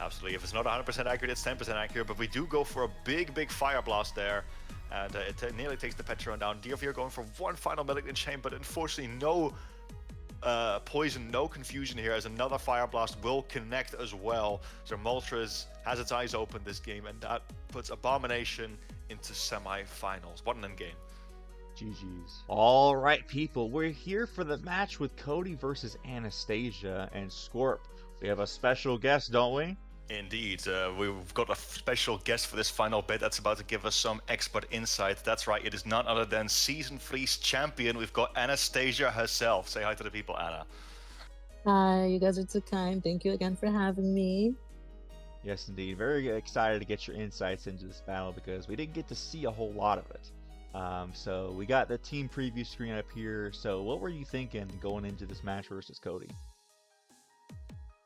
Absolutely. If it's not 100% accurate, it's 10% accurate. But we do go for a big Fire Blast there. And it nearly takes the Petra down. DrVr going for one final Malignant Chain, but unfortunately no poison, no confusion here, as another Fire Blast will connect as well. So Moltres has its eyes open this game, and that puts Abomination into semi-finals. What an end game. GG's. All right, people, we're here for the match with Cody versus Anastasia and Scorp. We have a special guest, don't we? Indeed, we've got a special guest for this final bit that's about to give us some expert insight. That's right, it is none other than Season 3's champion. We've got Anastasia herself. Say hi to the people, Anna. Hi, you guys are too kind. Thank you again for having me. Yes, indeed. Very excited to get your insights into this battle, because we didn't get to see a whole lot of it. So we got the team preview screen up here. So what were you thinking going into this match versus Cody?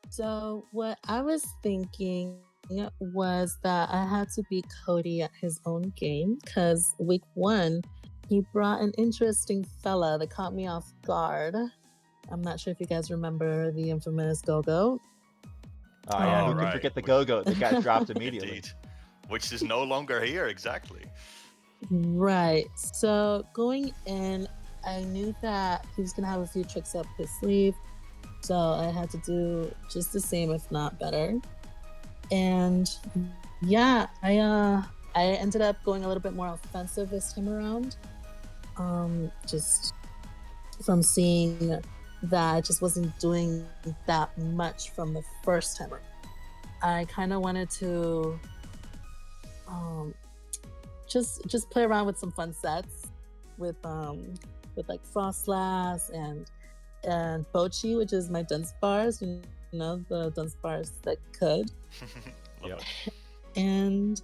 So what I was thinking was that I had to beat Cody at his own game, because week 1, he brought an interesting fella that caught me off guard. I'm not sure if you guys remember the infamous Go-Go. Oh, yeah, who can forget the Go-Go that got dropped immediately? Indeed. Which is no longer here, exactly. Right. So going in, I knew that he was going to have a few tricks up his sleeve. So I had to do just the same, if not better. And yeah, I I ended up going a little bit more offensive this time around. Just from seeing that I just wasn't doing that much from the first time around. I kind of wanted to just play around with some fun sets with like Frostlass and Bochi, which is my dunce bars, you know, the dunce bars that could. Yep. And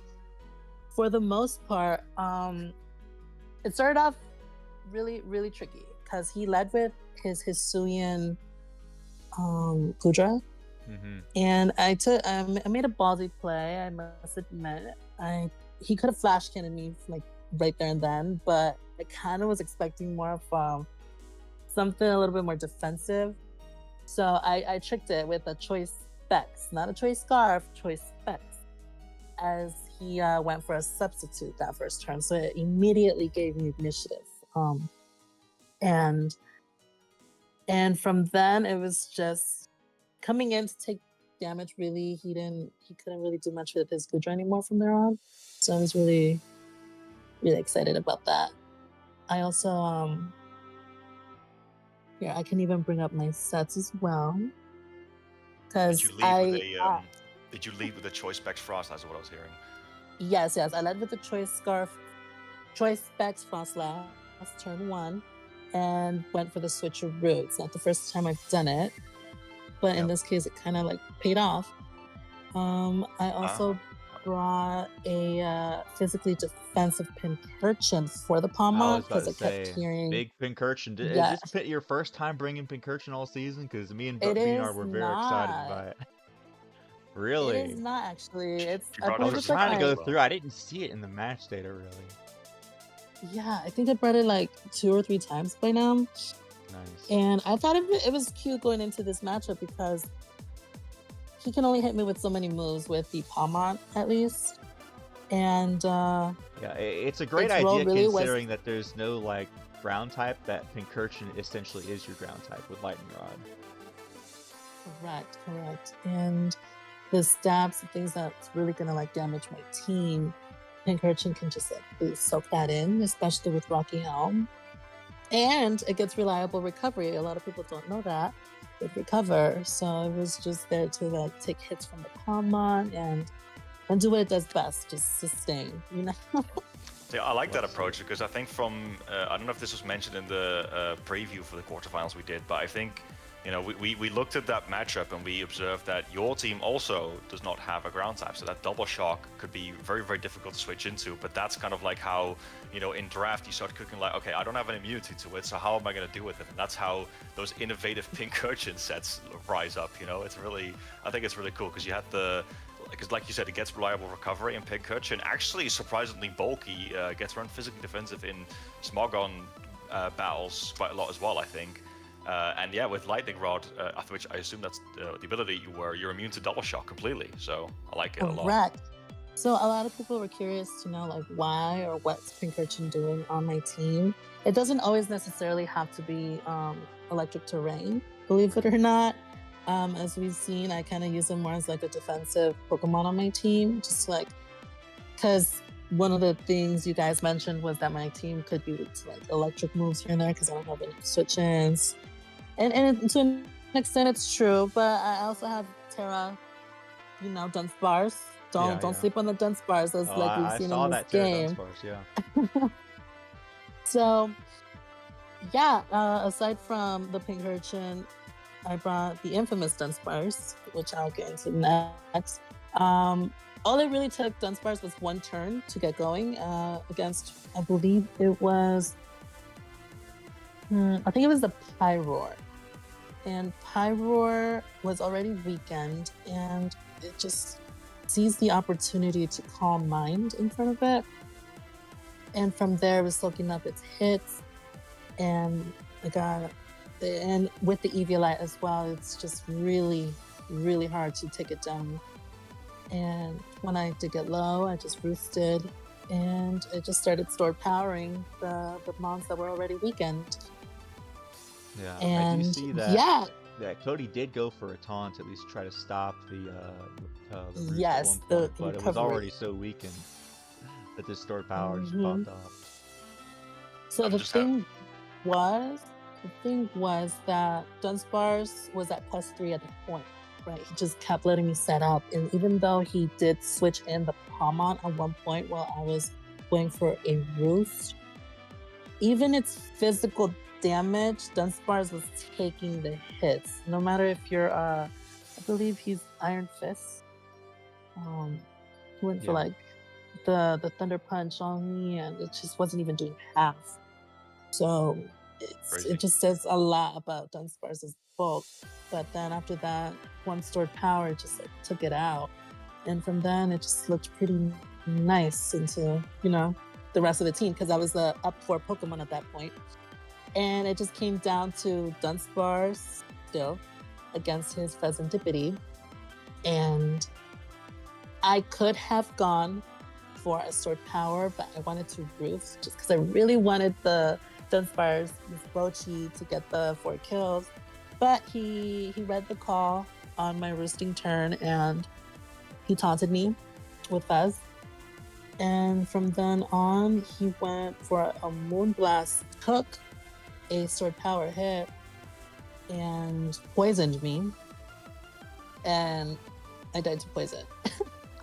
for the most part, it started off really tricky because he led with his Hisuian Gudra. And I made a ballsy play, I must admit. He could have flash cannoned me like right there and then, but I kind of was expecting more of something a little bit more defensive. So I tricked it with a choice specs, not a choice scarf, choice specs, as he went for a substitute that first turn. So it immediately gave me initiative. And from then it was just coming in to take damage. Really, he couldn't really do much with his Gudra anymore from there on. So I was really excited about that. I also here I can even bring up my sets as well. Because Did you lead with a choice specs frost? That's what I was hearing. Yes, I led with the choice scarf, choice specs Frostlass turn 1, and went for the switcheroo. It's not the first time I've done it, but in this case, it kind of like paid off. I also brought a physically defensive Pincurchin for the Palmont because I kept hearing big Pincurchin. Yeah. Is this your first time bringing Pincurchin all season? Because me and It B-Nard is were very excited not. by it. Really? It is not actually. It's She I brought it I believe was it's like trying to my go through. I didn't see it in the match data really. yeah. I think I brought it like 2 or 3 times by now. Nice. And I thought it was cute going into this matchup because he can only hit me with so many moves with the Palmont at least. And yeah, it's a great its role idea really was- considering that there's no like ground type. That Pincurchin essentially is your ground type with Lightning Rod. Correct. And the stabs, the things that's really gonna like damage my team, Pincurchin can just like really soak that in, especially with Rocky Helm. And it gets reliable recovery. A lot of people don't know that with recover. So I was just there to like take hits from the Palmont and do what it does best, just sustain, you know? Yeah, I like that approach because I think from, I don't know if this was mentioned in the preview for the quarterfinals we did, but I think, you know, we looked at that matchup and we observed that your team also does not have a ground type. So that double shock could be very difficult to switch into, but that's kind of like how, you know, in draft you start cooking like, okay, I don't have an immunity to it, so how am I going to deal with it? And that's how those innovative Pincurchin sets rise up, you know? It's really, I think it's really cool because you had the, because like you said, it gets reliable recovery in Pincurchin. Actually, surprisingly bulky, gets run physically defensive in Smogon battles quite a lot as well, I think. And yeah, with Lightning Rod, which I assume that's the ability you're immune to double shock completely. So I like it a lot. Correct. So a lot of people were curious to know like why or what's Pincurchin doing on my team. It doesn't always necessarily have to be electric terrain, believe it or not. As we've seen, I kind of use him more as like a defensive Pokemon on my team, just like, because one of the things you guys mentioned was that my team could be weak to like electric moves here and there because I don't have any switch-ins. And to an extent it's true, but I also have Terra, you know, dunce bars. Don't sleep on the dunce bars as like we've seen in this game. Dunce bars, yeah. So yeah, aside from the Pincurchin, I brought the infamous dunce bars, which I'll get into next. All it really took dunce bars was 1 turn to get going against, I believe it was, I think it was the Pyroar. And Pyroar was already weakened, and it just seized the opportunity to Calm Mind in front of it. And from there, it was soaking up its hits, and and with the Eviolite as well, it's just really hard to take it down. And when I did get low, I just roosted, and it just started stored powering the mons that were already weakened. Yeah, And I do see that. yeah, that Cody did go for a taunt to at least try to stop the roost Yes, at one the point, but it was recovery. already so weakened. that this stored power just Mhm. popped up. So I'm the just was, the thing was that Dunsparce was at +3 at the point, right? He just kept letting me set up. And even though he did switch in the Palmon at one point while I was going for a Roost, even its physical damage, Dunsparce was taking the hits. No matter if you're, I believe he's Iron Fist. He went for Yeah. like the Thunder Punch on me, and it just wasn't even doing half. So crazy. it just says a lot about Dunsparce's bulk. But then after that, one stored power just like took it out. And from then it just looked pretty nice into, the rest of the team because I was up 4 Pokemon at that point. And it just came down to Dunsparce still against his Pheasantipity. And I could have gone for a stored power, but I wanted to roost just because I really wanted the Dunsparce, Miss Bochi, to get the 4 kills. But he read the call on my roosting turn and he taunted me with Fez. And from then on, he went for a Moonblast, took a stored power hit, and poisoned me. And I died to poison.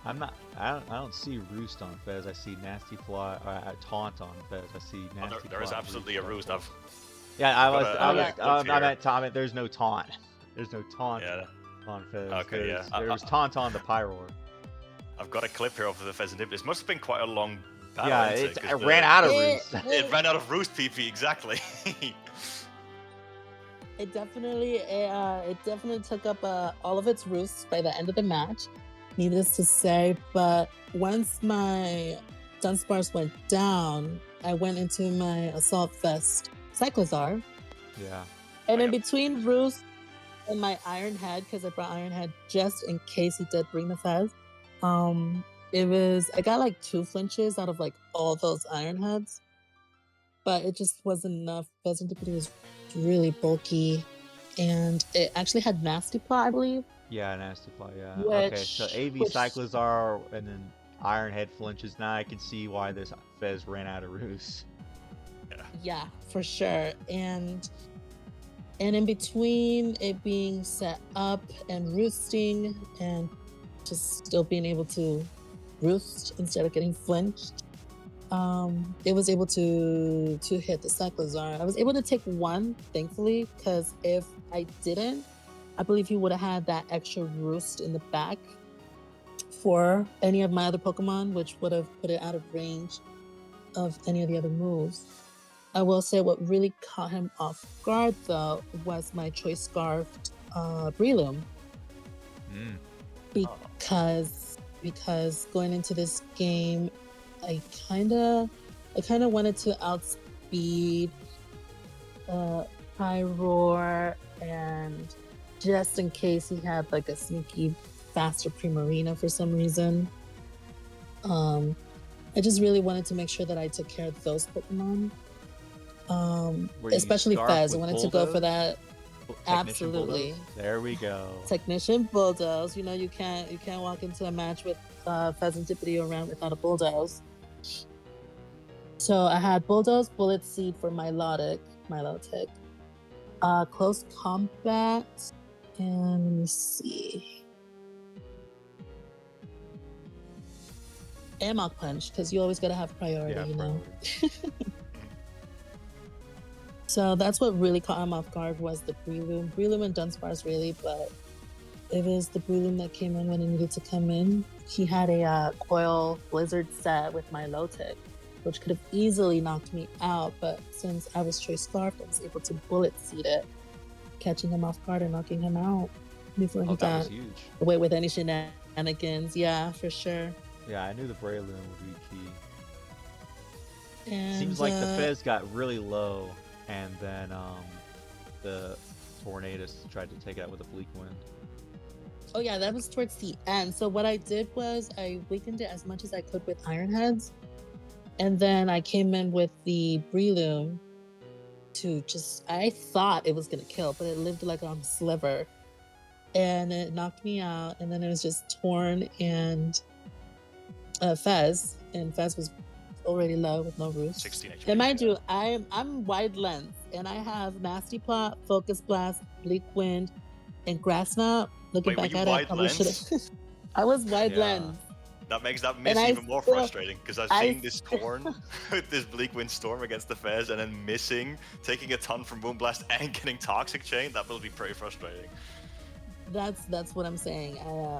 I'm not. I don't see Roost on Fez. I see Nasty Fly. Taunt on Fez. I see Oh, Nasty Fly. there is absolutely a Roost. Yeah, I was. got a clip I here. meant Tom. There's no taunt. There's no taunt Yeah. on Fez. Okay, yeah. There was taunt on the Pyroar. I've got a clip here of the Pheasantipity. This must have been quite a long battle. Yeah, isn't it 'Cause ran out of Roost. It ran out of Roost PP, exactly. It definitely took up all of its roosts by the end of the match, needless to say. But once my Dunsparce went down, I went into my Assault Vest Cyclozar. Yeah. And in Yep. between Roost and my Iron Head, because I brought Iron Head just in case he did bring the Fez, I got like 2 flinches out of like all those Iron Heads. But it just wasn't enough. Pheasantipity was really bulky. And it actually had Nasty Plot, I believe. Yeah, Nasty Fly. Yeah. Okay, so Which, AV Cyclozar and then Iron Head flinches. Now I can see why this Fez ran out of Roost. yeah, for sure. And in between it being set up and roosting and just still being able to roost instead of getting flinched, it was able to hit the Cyclozar. I was able to take 1, thankfully, because if I didn't, I believe he would have had that extra roost in the back for any of my other Pokemon, which would have put it out of range of any of the other moves. I will say what really caught him off guard, though, was my Choice Scarfed Breloom. Because going into this game, I kind of wanted to outspeed Pyroar, and just in case he had like a sneaky faster Primarina for some reason. I just really wanted to make sure that I took care of those Pokemon. Especially Fez. I wanted to go for that. Absolutely. Bulldoze? There we go. Technician Bulldoze. You can't walk into a match with Pheasantipity around without a Bulldoze. So I had Bulldoze, Bullet Seed for Milotic, Close Combat, and let me see. And Mach Punch, because you always gotta have priority, So that's what really caught him off guard was the Breloom. Breloom and Dunsparce really, but it was the Breloom that came in when it needed to come in. He had a Coil Blizzard set with Milotic, which could have easily knocked me out, but since I was Choice Scarfed, I was able to Bullet Seed it, catching him off guard and knocking him out before he got away with any shenanigans. Yeah, for sure. Yeah, I knew the Breloom would be key. And, seems like the Fez got really low, and then the Tornadus tried to take it out with a Bleak Wind. Oh yeah, that was towards the end. So what I did was I weakened it as much as I could with Iron Heads, and then I came in with the Breloom to I thought it was gonna kill, but it lived like on Sliver, and it knocked me out, and then it was just Torn and Fez, and Fez was already low with no roost. 16 HP. And mind you, I'm wide lens, and I have Nasty Plot, Focus Blast, Bleak Wind, and Grass Knot. Looking Wait, were back you at it, I wide probably should lens? have. I was wide Yeah. lens. That makes that And miss I even more still- frustrating because I've I seen this Torn with this Bleak Wind Storm against the Fez and then missing, taking a ton from Moonblast and getting Toxic Chain. That will be pretty frustrating. That's what I'm saying.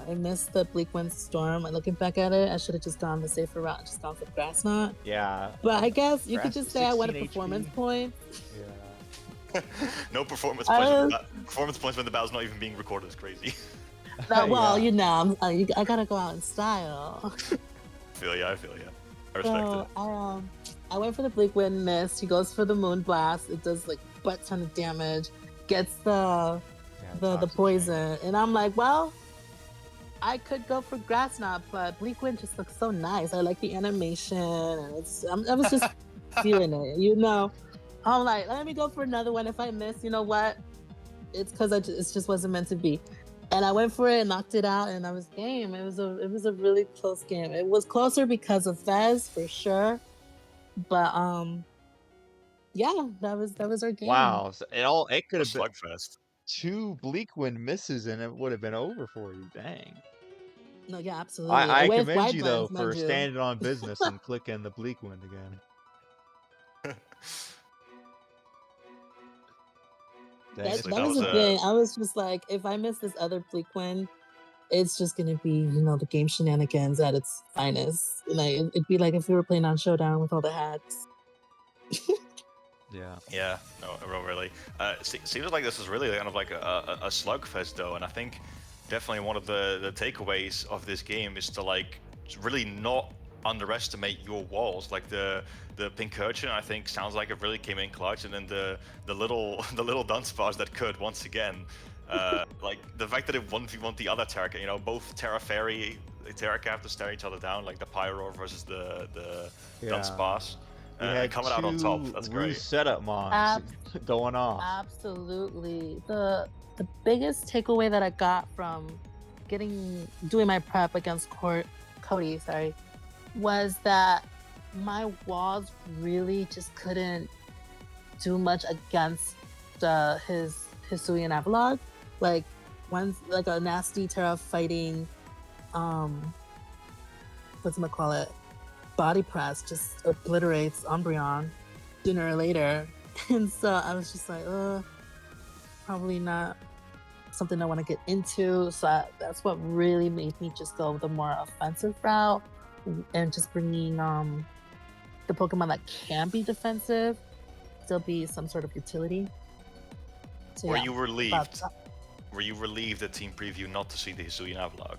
I missed the Bleak Wind Storm. And looking back at it, I should have just gone the safer route and just gone for Grass Knot. Yeah. But I guess you could Grass just say I won a 16 performance HP. point. Yeah. No performance I points. was- Performance points when the battle's not even being recorded is crazy. Well, Yeah. you know, I gotta go out in style. I feel ya. I respect So it. I went for the Bleak Wind miss. He goes for the Moon Blast. It does like butt ton of damage. Gets the Toxic Chain. poison, and I'm like, well, I could go for Grass Knot, but Bleak Wind just looks so nice. I like the animation, and I was just feeling it, you know. I'm like, let me go for another one. If I miss, you know what? It's because it just wasn't meant to be. And I went for it and knocked it out, and I was game. It was a really close game. It was closer because of Fez for sure, but yeah, that was our game. Wow. So it could A have been slugfest. 2 Bleak Wind misses and it would have been over for you. Dang. No, yeah, absolutely. I With commend wide you though lens, for mind you. standing on business and clicking the Bleak Wind again. Dang, That it's That was was the a- thing. I was just like, if I miss this other Bleak Wind, it's just gonna be, you know, the game shenanigans at its finest. Like it'd be like if we were playing on Showdown with all the hats. Yeah. Yeah, no, really. Seems like this is really kind of like a slugfest though, and I think definitely one of the takeaways of this game is to like really not underestimate your walls. Like the Pincurchin, I think sounds like it really came in clutch, and then the little the little Dunsparce that could once again. Like the fact that it 1v1 the other Terra, you know, both Terra Fairy, Terra Cap to stare each other down, like the Pyro versus the Yeah. Dunsparce. We had Coming out on top, that's two great. setup mons going off. Absolutely. The biggest takeaway that I got from doing my prep against Cody, was that my walls really just couldn't do much against his Hisui and Avalon. Like like a nasty Terra fighting whatchamacallit, body press just obliterates Umbreon sooner or later. And so I was just like, probably not something I want to get into. So that's what really made me just go the more offensive route and just bringing the Pokemon that can be defensive, still be some sort of utility. So, Were yeah, you about relieved? that. Were you relieved at Team Preview not to see the Hisuian Avalog?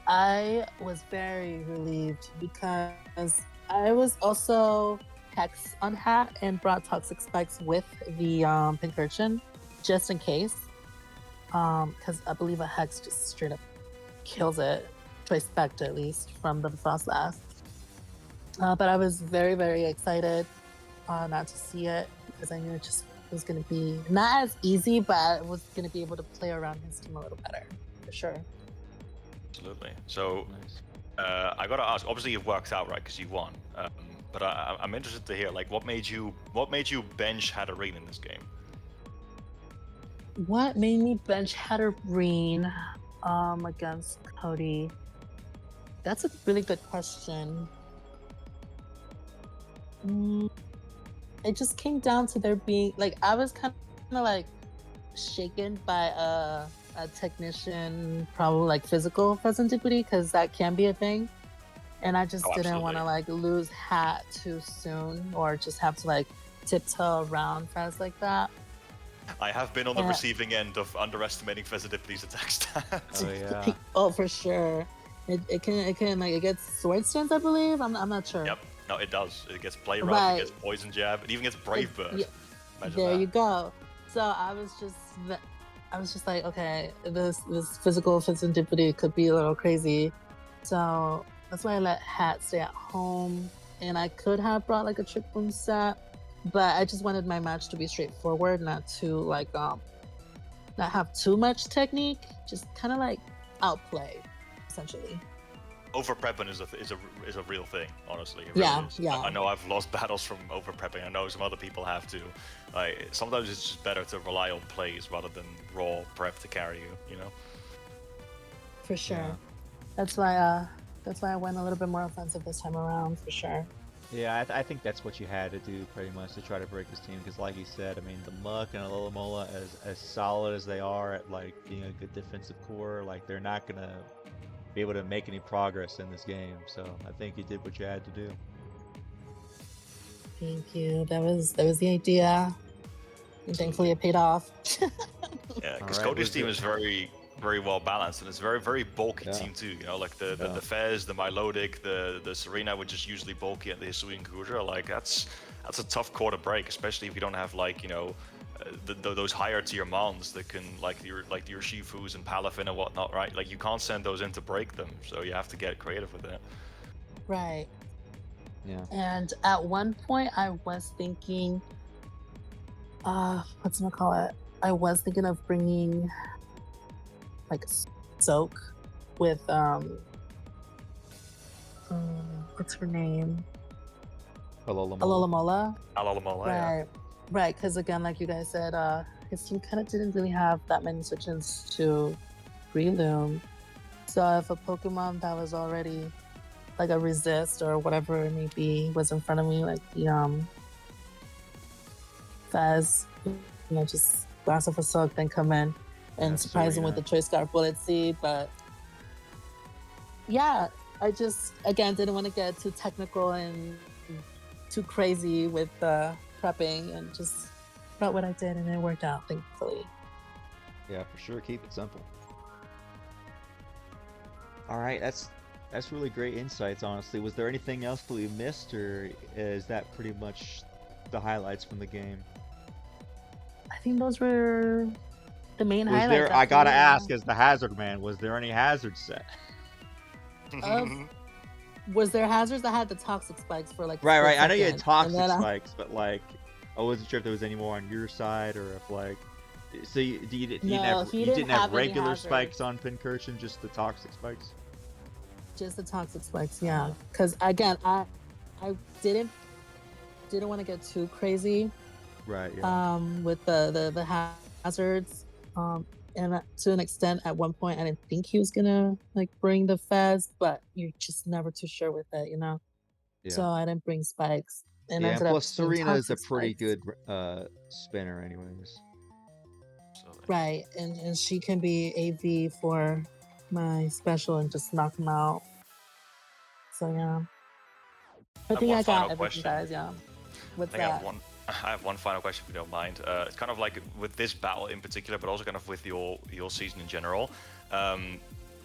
I was very relieved because I was also Hex on Hat and brought Toxic Spikes with the Pincurchin just in case. Because I believe a Hex just straight up kills it, to expect at least from the Frost Blast. But I was very, very excited not to see it because I knew it just was going to be not as easy, but I was going to be able to play around his team a little better, for sure. Absolutely. So Nice. I gotta ask. Obviously, it worked out, right? Because you won. But I'm interested to hear, like, what made you bench Hatterene in this game? What made me bench Hatterene against Cody? That's a really good question. It just came down to there being like I was kind of like shaken by a technician, probably like physical sensitivity, because that can be a thing. And I just didn't want to like lose Hat too soon or just have to like tiptoe around fast like that. I have been on the receiving end of underestimating Fezzidipity's attack stats. Oh yeah. Oh, for sure. It can like it gets sword stance, I believe. I'm not sure. Yep. No, it does. It gets Play Rough, Right. it gets Poison Jab, it even gets Brave Bird. Yeah, Imagine there that. you go. So I was just like, okay, this physical sensitivity could be a little crazy. So that's why I let Hat stay at home. And I could have brought like a Trick Boom set, but I just wanted my match to be straightforward, not to like not have too much technique, just kind of like outplay, essentially. over prepping is a real thing, honestly. It Yeah, really is. yeah. I know I've lost battles from over prepping. I know some other people have too. Like sometimes it's just better to rely on plays rather than raw prep to carry you. You know. For sure. Yeah. That's why I went a little bit more offensive this time around, for sure. Yeah, I think that's what you had to do pretty much to try to break this team because, like you said, I mean, the Muck and Alomola, as solid as they are at like being a good defensive core, like they're not gonna be able to make any progress in this game. So I think you did what you had to do. Thank you. That was the idea, and thankfully it paid off. Yeah, because Alright, Cody's was team there- is very well balanced, and it's very bulky Yeah. team too. You know, like the Yeah. Fez, the Milotic, the Serena, which is usually bulky, and the Hisuian Gudra. Like that's a tough core to break, especially if you don't have like those higher tier mons that can like your Shifus and Palafin and whatnot, right? Like you can't send those in to break them, so you have to get creative with it. Right. Yeah. And at one point, I was thinking, what's gonna call it? I was thinking of bringing like Soak with what's her name? Alomola. Alalamola, yeah. Right. Right. Because again, like you guys said, his team kind of didn't really have that many switch-ins to Breloom. So if a Pokemon that was already like a resist or whatever it may be was in front of me, like the Fez, just blast off a Soak, then come in and Yeah, surprise him with the Choice Scarf Bullet Seed. But yeah, I just again didn't want to get too technical and too crazy with prepping, and just about what I did, and it worked out, thankfully. Yeah, for sure. Keep it simple. All right, that's really great insights. Honestly, was there anything else that we missed, or is that pretty much the highlights from the game? I think those were the main Was highlights. there? I gotta actually, yeah. ask, as the Hazard Man, was there any hazard set? Was there hazards? I had the toxic spikes for like a Right. split I know you had second, toxic and then spikes, but like, I wasn't sure if there was any more on your side, or if like, so you didn't No, have he didn't have any regular hazards. spikes on Pincurchin, just the toxic spikes. just the toxic spikes, yeah. Because again, I didn't want to get too crazy. Right. Yeah. With the hazards. And to an extent, at one point, I didn't think he was gonna like bring the Fez, but you're just never too sure with it, Yeah. So I didn't bring spikes, and Yeah. And ended up plus, just being Serena is a toxic pretty spikes. good spinner, anyways. Right, and she can be AV for my special and just knock him out. So yeah, I think I got everything, guys. Yeah, what's that? I have one final question, if you don't mind. It's kind of like with this battle in particular, but also kind of with your season in general.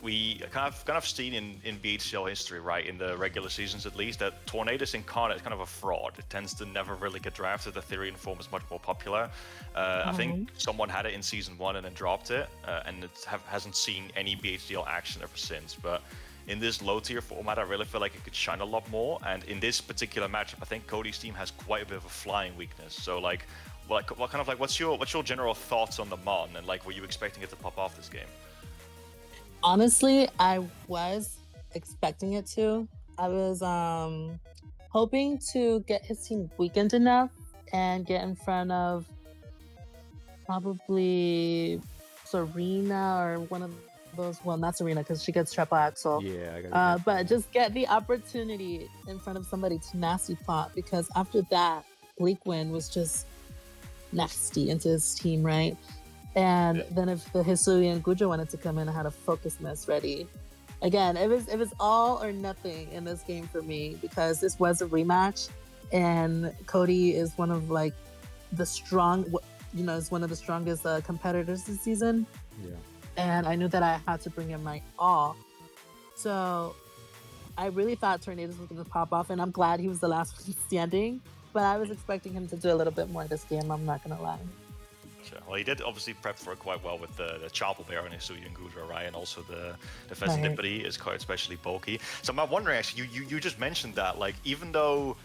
We kind of seen in BHDL history, right, in the regular seasons at least, that Tornadus Incarnate is kind of a fraud. It tends to never really get drafted. The Therian form is much more popular. I think someone had it in season 1 and then dropped it, and it hasn't seen any BHDL action ever since. But in this low tier format, I really feel like it could shine a lot more. And in this particular matchup, I think Cody's team has quite a bit of a flying weakness. So like what kind of like what's your general thoughts on the Mon, and like were you expecting it to pop off this game? Honestly, I was expecting it to. I was hoping to get his team weakened enough and get in front of probably Serena or one of those. Well, not Serena, because she gets triple axle. Yeah, I got but just get the opportunity in front of somebody to nasty plot, because after that, Bleakwind was just nasty into his team, right? And then if the Hisuian Gudra wanted to come in, I had a focus miss ready. Again, it was all or nothing in this game for me, because this was a rematch, and Cody is one of like the strong, is one of the strongest competitors this season. Yeah. And I knew that I had to bring in my all. So I really thought Tornadus was going to pop off, and I'm glad he was the last one standing. But I was expecting him to do a little bit more this game, I'm not going to lie. Sure. Well, he did obviously prep for it quite well with the Chapel Bear and Hisuian Gudra, right? And also the Fezandipity is quite especially bulky. So I'm wondering, actually, you just mentioned that, like, even though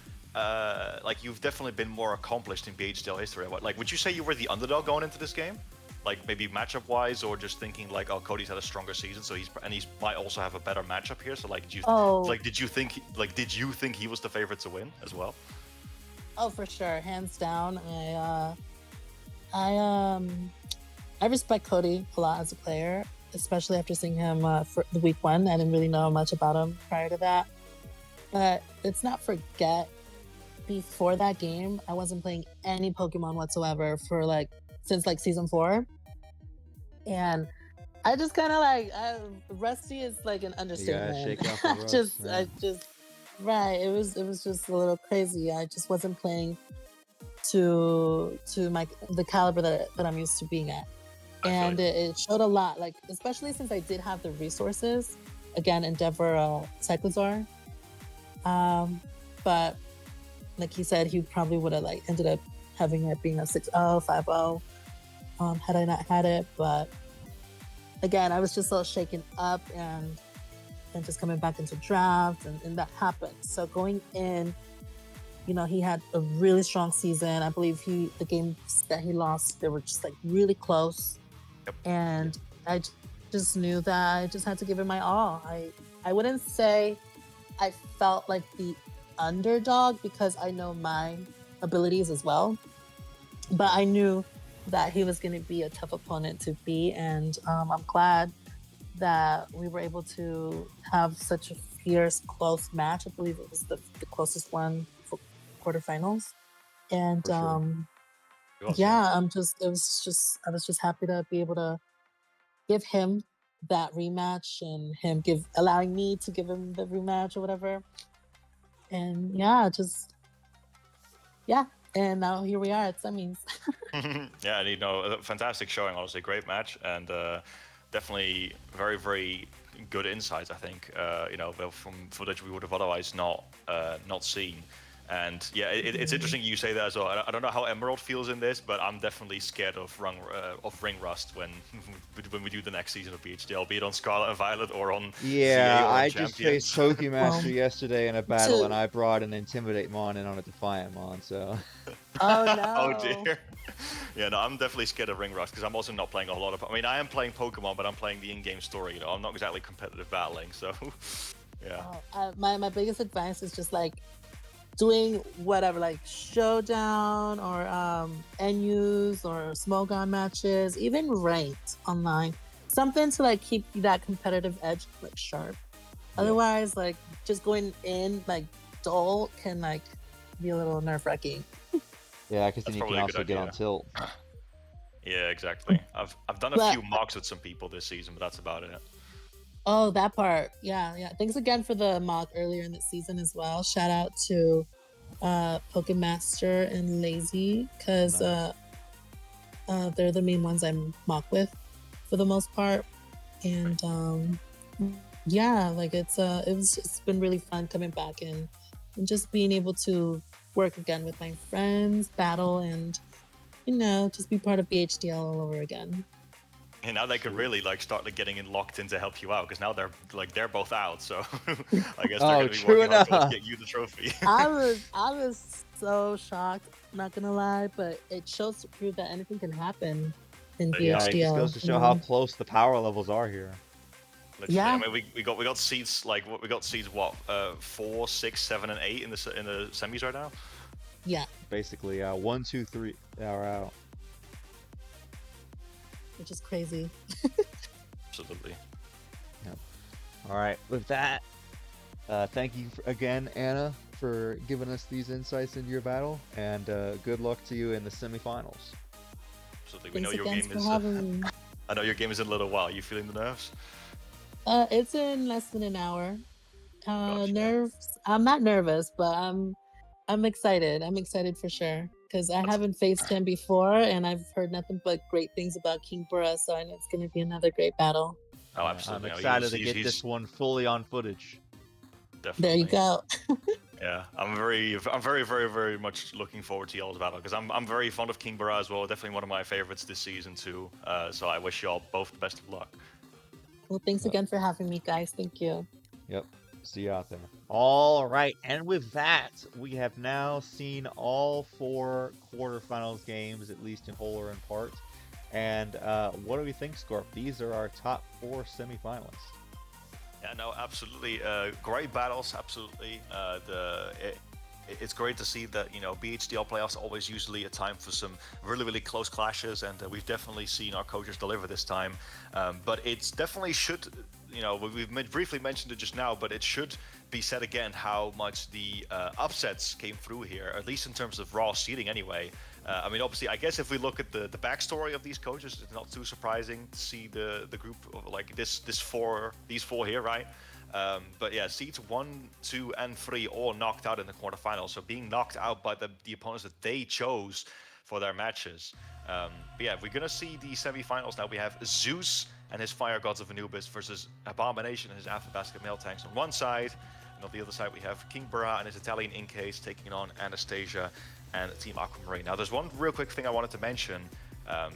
like you've definitely been more accomplished in BHDL history, like, would you say you were the underdog going into this game? like maybe matchup wise, or just thinking like, oh, Cody's had a stronger season, so he's might also have a better matchup here. So like, Oh, did you think he was the favorite to win as well? oh, for sure, hands down. I I respect Cody a lot as a player, especially after seeing him for the week 1. I didn't really know much about him prior to that. But let's not forget, before that game, I wasn't playing any Pokemon whatsoever for since season 4. And I just kind of rusty is like an You gotta understatement. shake off the rust, man. Right. It was just a little crazy. I just wasn't playing to the caliber that I'm used to being at. And it showed a lot, especially since I did have the resources. Again, DrVr Cyclozar. But like he said, he probably would have ended up having it being a 6-0, 5-0, had I not had it. But again, I was just so shaken up and just coming back into draft, and that happened. So going in, he had a really strong season. I believe the games that he lost, they were just really close. Yep. And I just knew that I just had to give it my all. I wouldn't say I felt like the underdog because I know my abilities as well, but I knew that he was going to be a tough opponent to beat, and I'm glad that we were able to have such a fierce, close match. I believe it was the closest one for quarterfinals, and yeah, I was just happy to be able to give him that rematch and him allowing me to give him the rematch or whatever. And and now here we are at semis. Yeah, and a fantastic showing, honestly, great match, and definitely very, very good insights, I think, from footage we would have otherwise not seen. And yeah, it's interesting you say that as well. I don't know how Emerald feels in this, but I'm definitely scared of ring rust when we do the next season of BHDL, be it on Scarlet and Violet or on Yeah, CA or on I just faced Pokemaster yesterday in a battle, and I brought an Intimidate Mon in on a Defiant Mon, so... Oh no! Oh dear. Yeah, no, I'm definitely scared of ring rust because I'm also not playing a whole lot of... I mean, I am playing Pokemon, but I'm playing the in-game story, I'm not exactly competitive battling, so... Yeah. My biggest advice is just doing whatever, Showdown or NUs or Smogon matches, even ranked online. Something to keep that competitive edge sharp. Yeah. Otherwise, just going in dull can be a little nerve-wracking. Yeah, because then you can also get on tilt. Yeah, exactly. I've done a few mocks with some people this season, but that's about it. Oh, that part. Yeah. Thanks again for the mock earlier in the season as well. Shout out to Pokemaster and Lazy, because they're the main ones I'm mock with for the most part. And yeah, it's been really fun coming back and just being able to work again with my friends, battle, and just be part of BHDL all over again. And now they could really start getting locked in to help you out, because now they're both out, so I guess they're gonna be working hard to get you the trophy. I was so shocked, not gonna lie, but it shows to prove that anything can happen in BHDL. Yeah, it just goes to show how close the power levels are here. Literally. Yeah, I mean we got seeds we got seeds 4, 6, 7, and 8 in the semis right now. Yeah. Basically, 1, 2, 3 are out. Which is crazy. Absolutely. Yep. All right. With that, thank you again, Anna, for giving us these insights into your battle, and good luck to you in the semifinals. Absolutely. We know your game is. I know your game is in a little while. You feeling the nerves? It's in less than an hour. Gotcha. Nerves. I'm not nervous, but I'm excited. I'm excited for sure, because I haven't faced him before, and I've heard nothing but great things about Kingbura, so I know it's going to be another great battle. Oh, absolutely. I'm excited to get this one fully on footage. Definitely. There you go. Yeah, I'm very, very, very much looking forward to y'all's battle, because I'm very fond of Kingbura as well. Definitely one of my favorites this season too. So I wish y'all both the best of luck. Well, thanks again for having me, guys. Thank you. Yep. See you out there. All right, and with that, we have now seen all 4 quarterfinals games, at least in whole or in part. And what do we think, Scorp? These are our top 4 semifinalists. Yeah, no, absolutely. Great battles, absolutely. It's great to see that, you know, BHDL playoffs are always usually a time for some really, really close clashes, and we've definitely seen our coaches deliver this time. But it's definitely should, you know, we've briefly mentioned it just now, but it should be said again how much the upsets came through here, at least in terms of raw seeding anyway. I mean, obviously, I guess if we look at the backstory of these coaches, it's not too surprising to see the group of like these four here, right? But yeah, seeds 1, 2, and 3 all knocked out in the quarterfinals. So being knocked out by the opponents that they chose for their matches. But yeah, we're gonna see the semifinals now. We have Zeus and his Fire Gods of Anubis versus Abomination and his Afterbasket Mail Tanks on one side. And on the other side, we have Kingbura and his Italian Incase taking on Anastasia and Team Aquamarine. Now, there's one real quick thing I wanted to mention,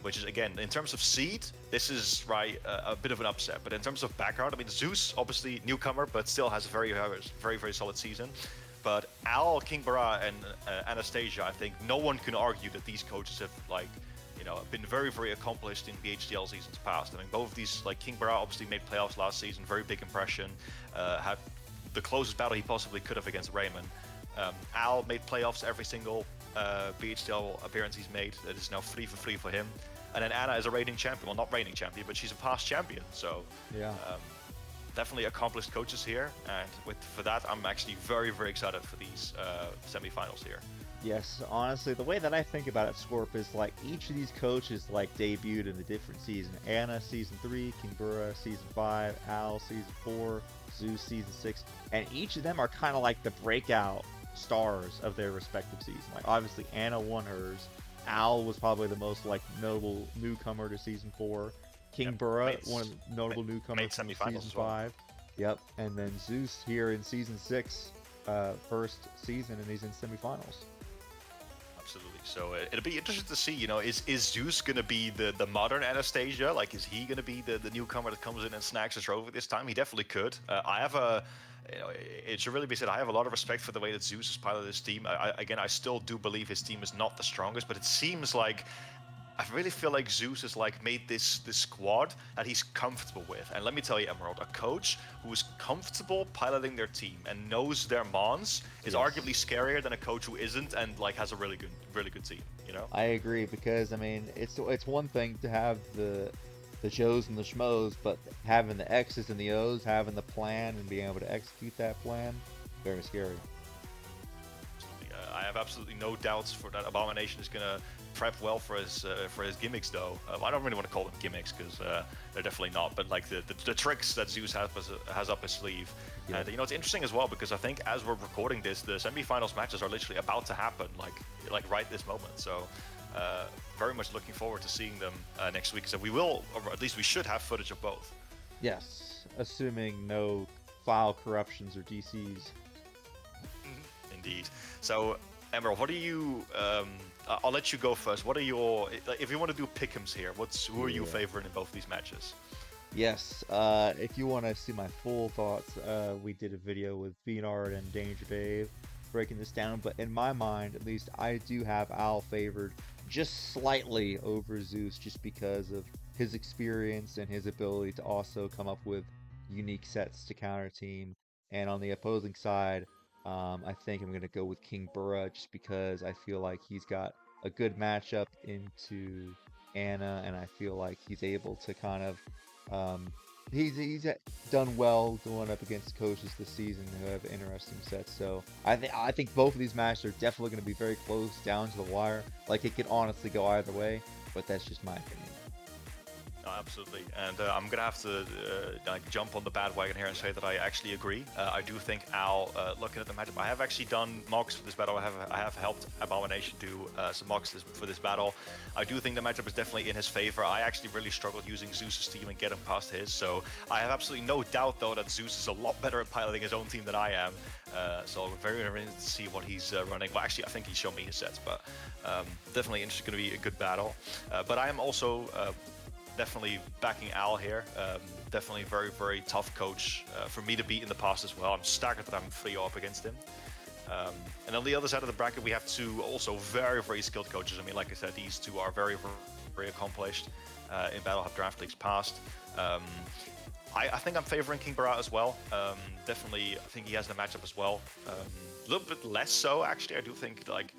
which is, again, in terms of seed, this is right a bit of an upset. But in terms of background, I mean, Zeus, obviously newcomer, but still has a very solid season. But Al, Kingbura, and Anastasia, I think no one can argue that these coaches have, like, you know, been very accomplished in BHDL seasons past. I mean, both of these, like Kingbura obviously made playoffs last season, very big impression, had the closest battle he possibly could have against Raymond. Al made playoffs every single BHDL appearance he's made. It is now 3 for 3 for him. And then Anna is a reigning champion. Well, not reigning champion, but she's a past champion. So yeah, definitely accomplished coaches here. And for that, I'm actually very excited for these semifinals here. Yes, honestly, the way that I think about it, Scorp, is like each of these coaches like debuted in a different season. Anna season 3, Kingbura season 5, Al season 4, Zeus season 6, and each of them are kind of like the breakout stars of their respective season. Like obviously Anna won hers. Al was probably the most like notable newcomer to season 4. Kingbura, one of the notable newcomers from season 5. Yep, and then Zeus here in season 6, first season, and he's in semifinals. Absolutely. So it'll be interesting to see, you know, is Zeus going to be the modern Anastasia? Like, is he going to be the newcomer that comes in and snacks a trophy this time? He definitely could. I have you know, it should really be said, I have a lot of respect for the way that Zeus has piloted his team. Again, I still do believe his team is not the strongest, but it seems like I really feel like Zeus has like made this squad that he's comfortable with. And let me tell you, Emerald, a coach who is comfortable piloting their team and knows their mons is arguably scarier than a coach who isn't and like has a really good team. You know? I agree, because I mean it's one thing to have the Joes and the Schmoes, but having the X's and the O's, having the plan and being able to execute that plan, very scary. I have absolutely no doubts for that. Abomination is gonna prep well for his gimmicks, though. I don't really want to call them gimmicks because they're definitely not, but like the tricks that Zeus has up his sleeve. Yeah. And you know, it's interesting as well because I think as we're recording this, the semifinals matches are literally about to happen, like right this moment. So very much looking forward to seeing them next week. So we will, or at least we should, have footage of both. Yes, assuming no file corruptions or DCs. Indeed. So, Emerald, what do you? I'll let you go first. What are your? If you want to do pick'ems here, who are you favoring in both these matches? Yes. If you want to see my full thoughts, we did a video with B-Nard and Danger Dave breaking this down. But in my mind, at least, I do have Al favored just slightly over Zeus, just because of his experience and his ability to also come up with unique sets to counter team. And on the opposing side, I think I'm going to go with Kingbura just because I feel like he's got a good matchup into Anna, and I feel like he's able to kind of he's done well going up against coaches this season who have interesting sets. So I think both of these matches are definitely going to be very close down to the wire. Like, it could honestly go either way, but that's just my opinion. No, absolutely, and I'm gonna have to jump on the bandwagon here and say that I actually agree. I do think Al, looking at the matchup, I have actually done mocks for this battle. I have helped Abomination do some mocks for this battle. I do think the matchup is definitely in his favor. I actually really struggled using Zeus's team and getting past his, so I have absolutely no doubt though that Zeus is a lot better at piloting his own team than I am. So I'm very interested to see what he's running. Well, actually, I think he's shown me his sets, but definitely interested. Going to be a good battle. But I am also definitely backing Al here. Definitely very tough coach for me to beat in the past as well. I'm staggered that I'm 3-0 up against him. And on the other side of the bracket, we have two also very skilled coaches. I mean, like I said, these two are very very accomplished in Battle Draft Leagues past. I think I'm favoring Kingbura as well. Definitely, I think he has the matchup as well. A little bit less so, actually. I do think like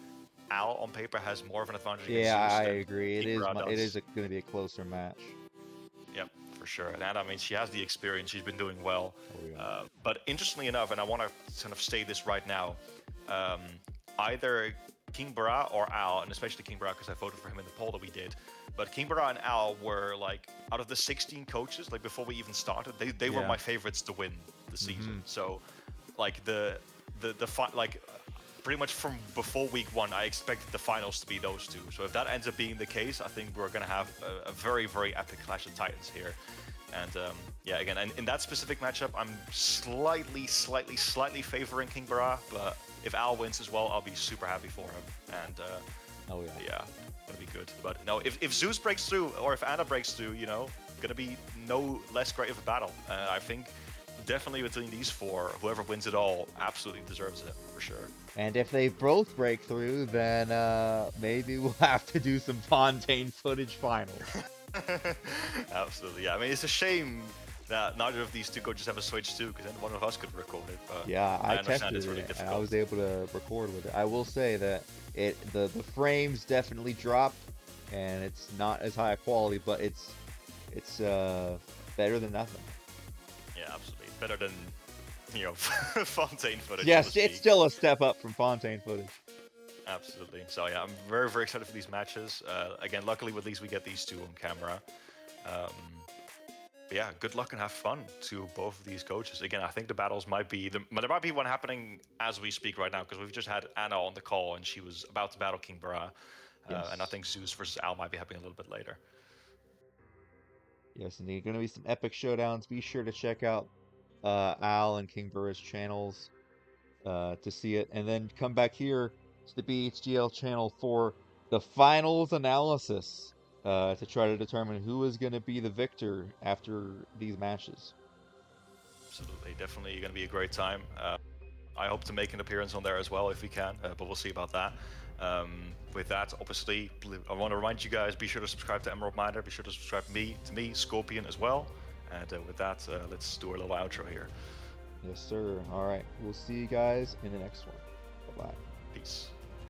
Al on paper has more of an advantage. Yeah, against Zeus I than agree. It Kingbura is does. going to be a closer match. Yep, for sure. And I mean, she has the experience. She's been doing well. Oh, yeah. But interestingly enough, and I want to kind of state this right now, either Kingbura or Al, and especially Kingbura because I voted for him in the poll that we did. But Kingbura and Al were like out of the 16 coaches, like before we even started, they were my favorites to win the season. So, like pretty much from before week 1, I expected the finals to be those two. So if that ends up being the case, I think we're gonna have a very, very epic Clash of Titans here. And yeah, again, and in that specific matchup, I'm slightly favoring Kingbura, but if Al wins as well, I'll be super happy for him. And yeah, gonna be good. But no, if Zeus breaks through, or if Anna breaks through, you know, gonna be no less great of a battle. I think definitely between these 4, whoever wins it all absolutely deserves it, for sure. And if they both break through, then maybe we'll have to do some Fontaine footage finals. Absolutely, yeah. I mean, it's a shame that neither of these two coaches have a Switch too, because then one of us could record it. But yeah, I tested it's really it, and difficult. I was able to record with it. I will say that the frames definitely dropped, and it's not as high a quality, but it's better than nothing. Yeah, absolutely. It's better than, you know, Fontaine footage. Yes, it's still a step up from Fontaine footage. Absolutely. So yeah, I'm very, very excited for these matches. Again, luckily with these we get these two on camera. But yeah, good luck and have fun to both of these coaches. Again, I think the battles might be there might be one happening as we speak right now, because we've just had Anna on the call and she was about to battle Kingbura. Yes. And I think Zeus versus Al might be happening a little bit later. Yes, indeed. Going to be some epic showdowns. Be sure to check out Al and Kingbura's channels to see it, and then come back here to the BHDL channel for the finals analysis to try to determine who is going to be the victor after these matches. Absolutely, definitely going to be a great time. I hope to make an appearance on there as well if we can, but we'll see about that. With that, obviously, I want to remind you guys, be sure to subscribe to Emerald Miner, be sure to subscribe to me, Scorpion as well. And with that, let's do our little outro here. Yes, sir. All right. We'll see you guys in the next one. Bye-bye. Peace.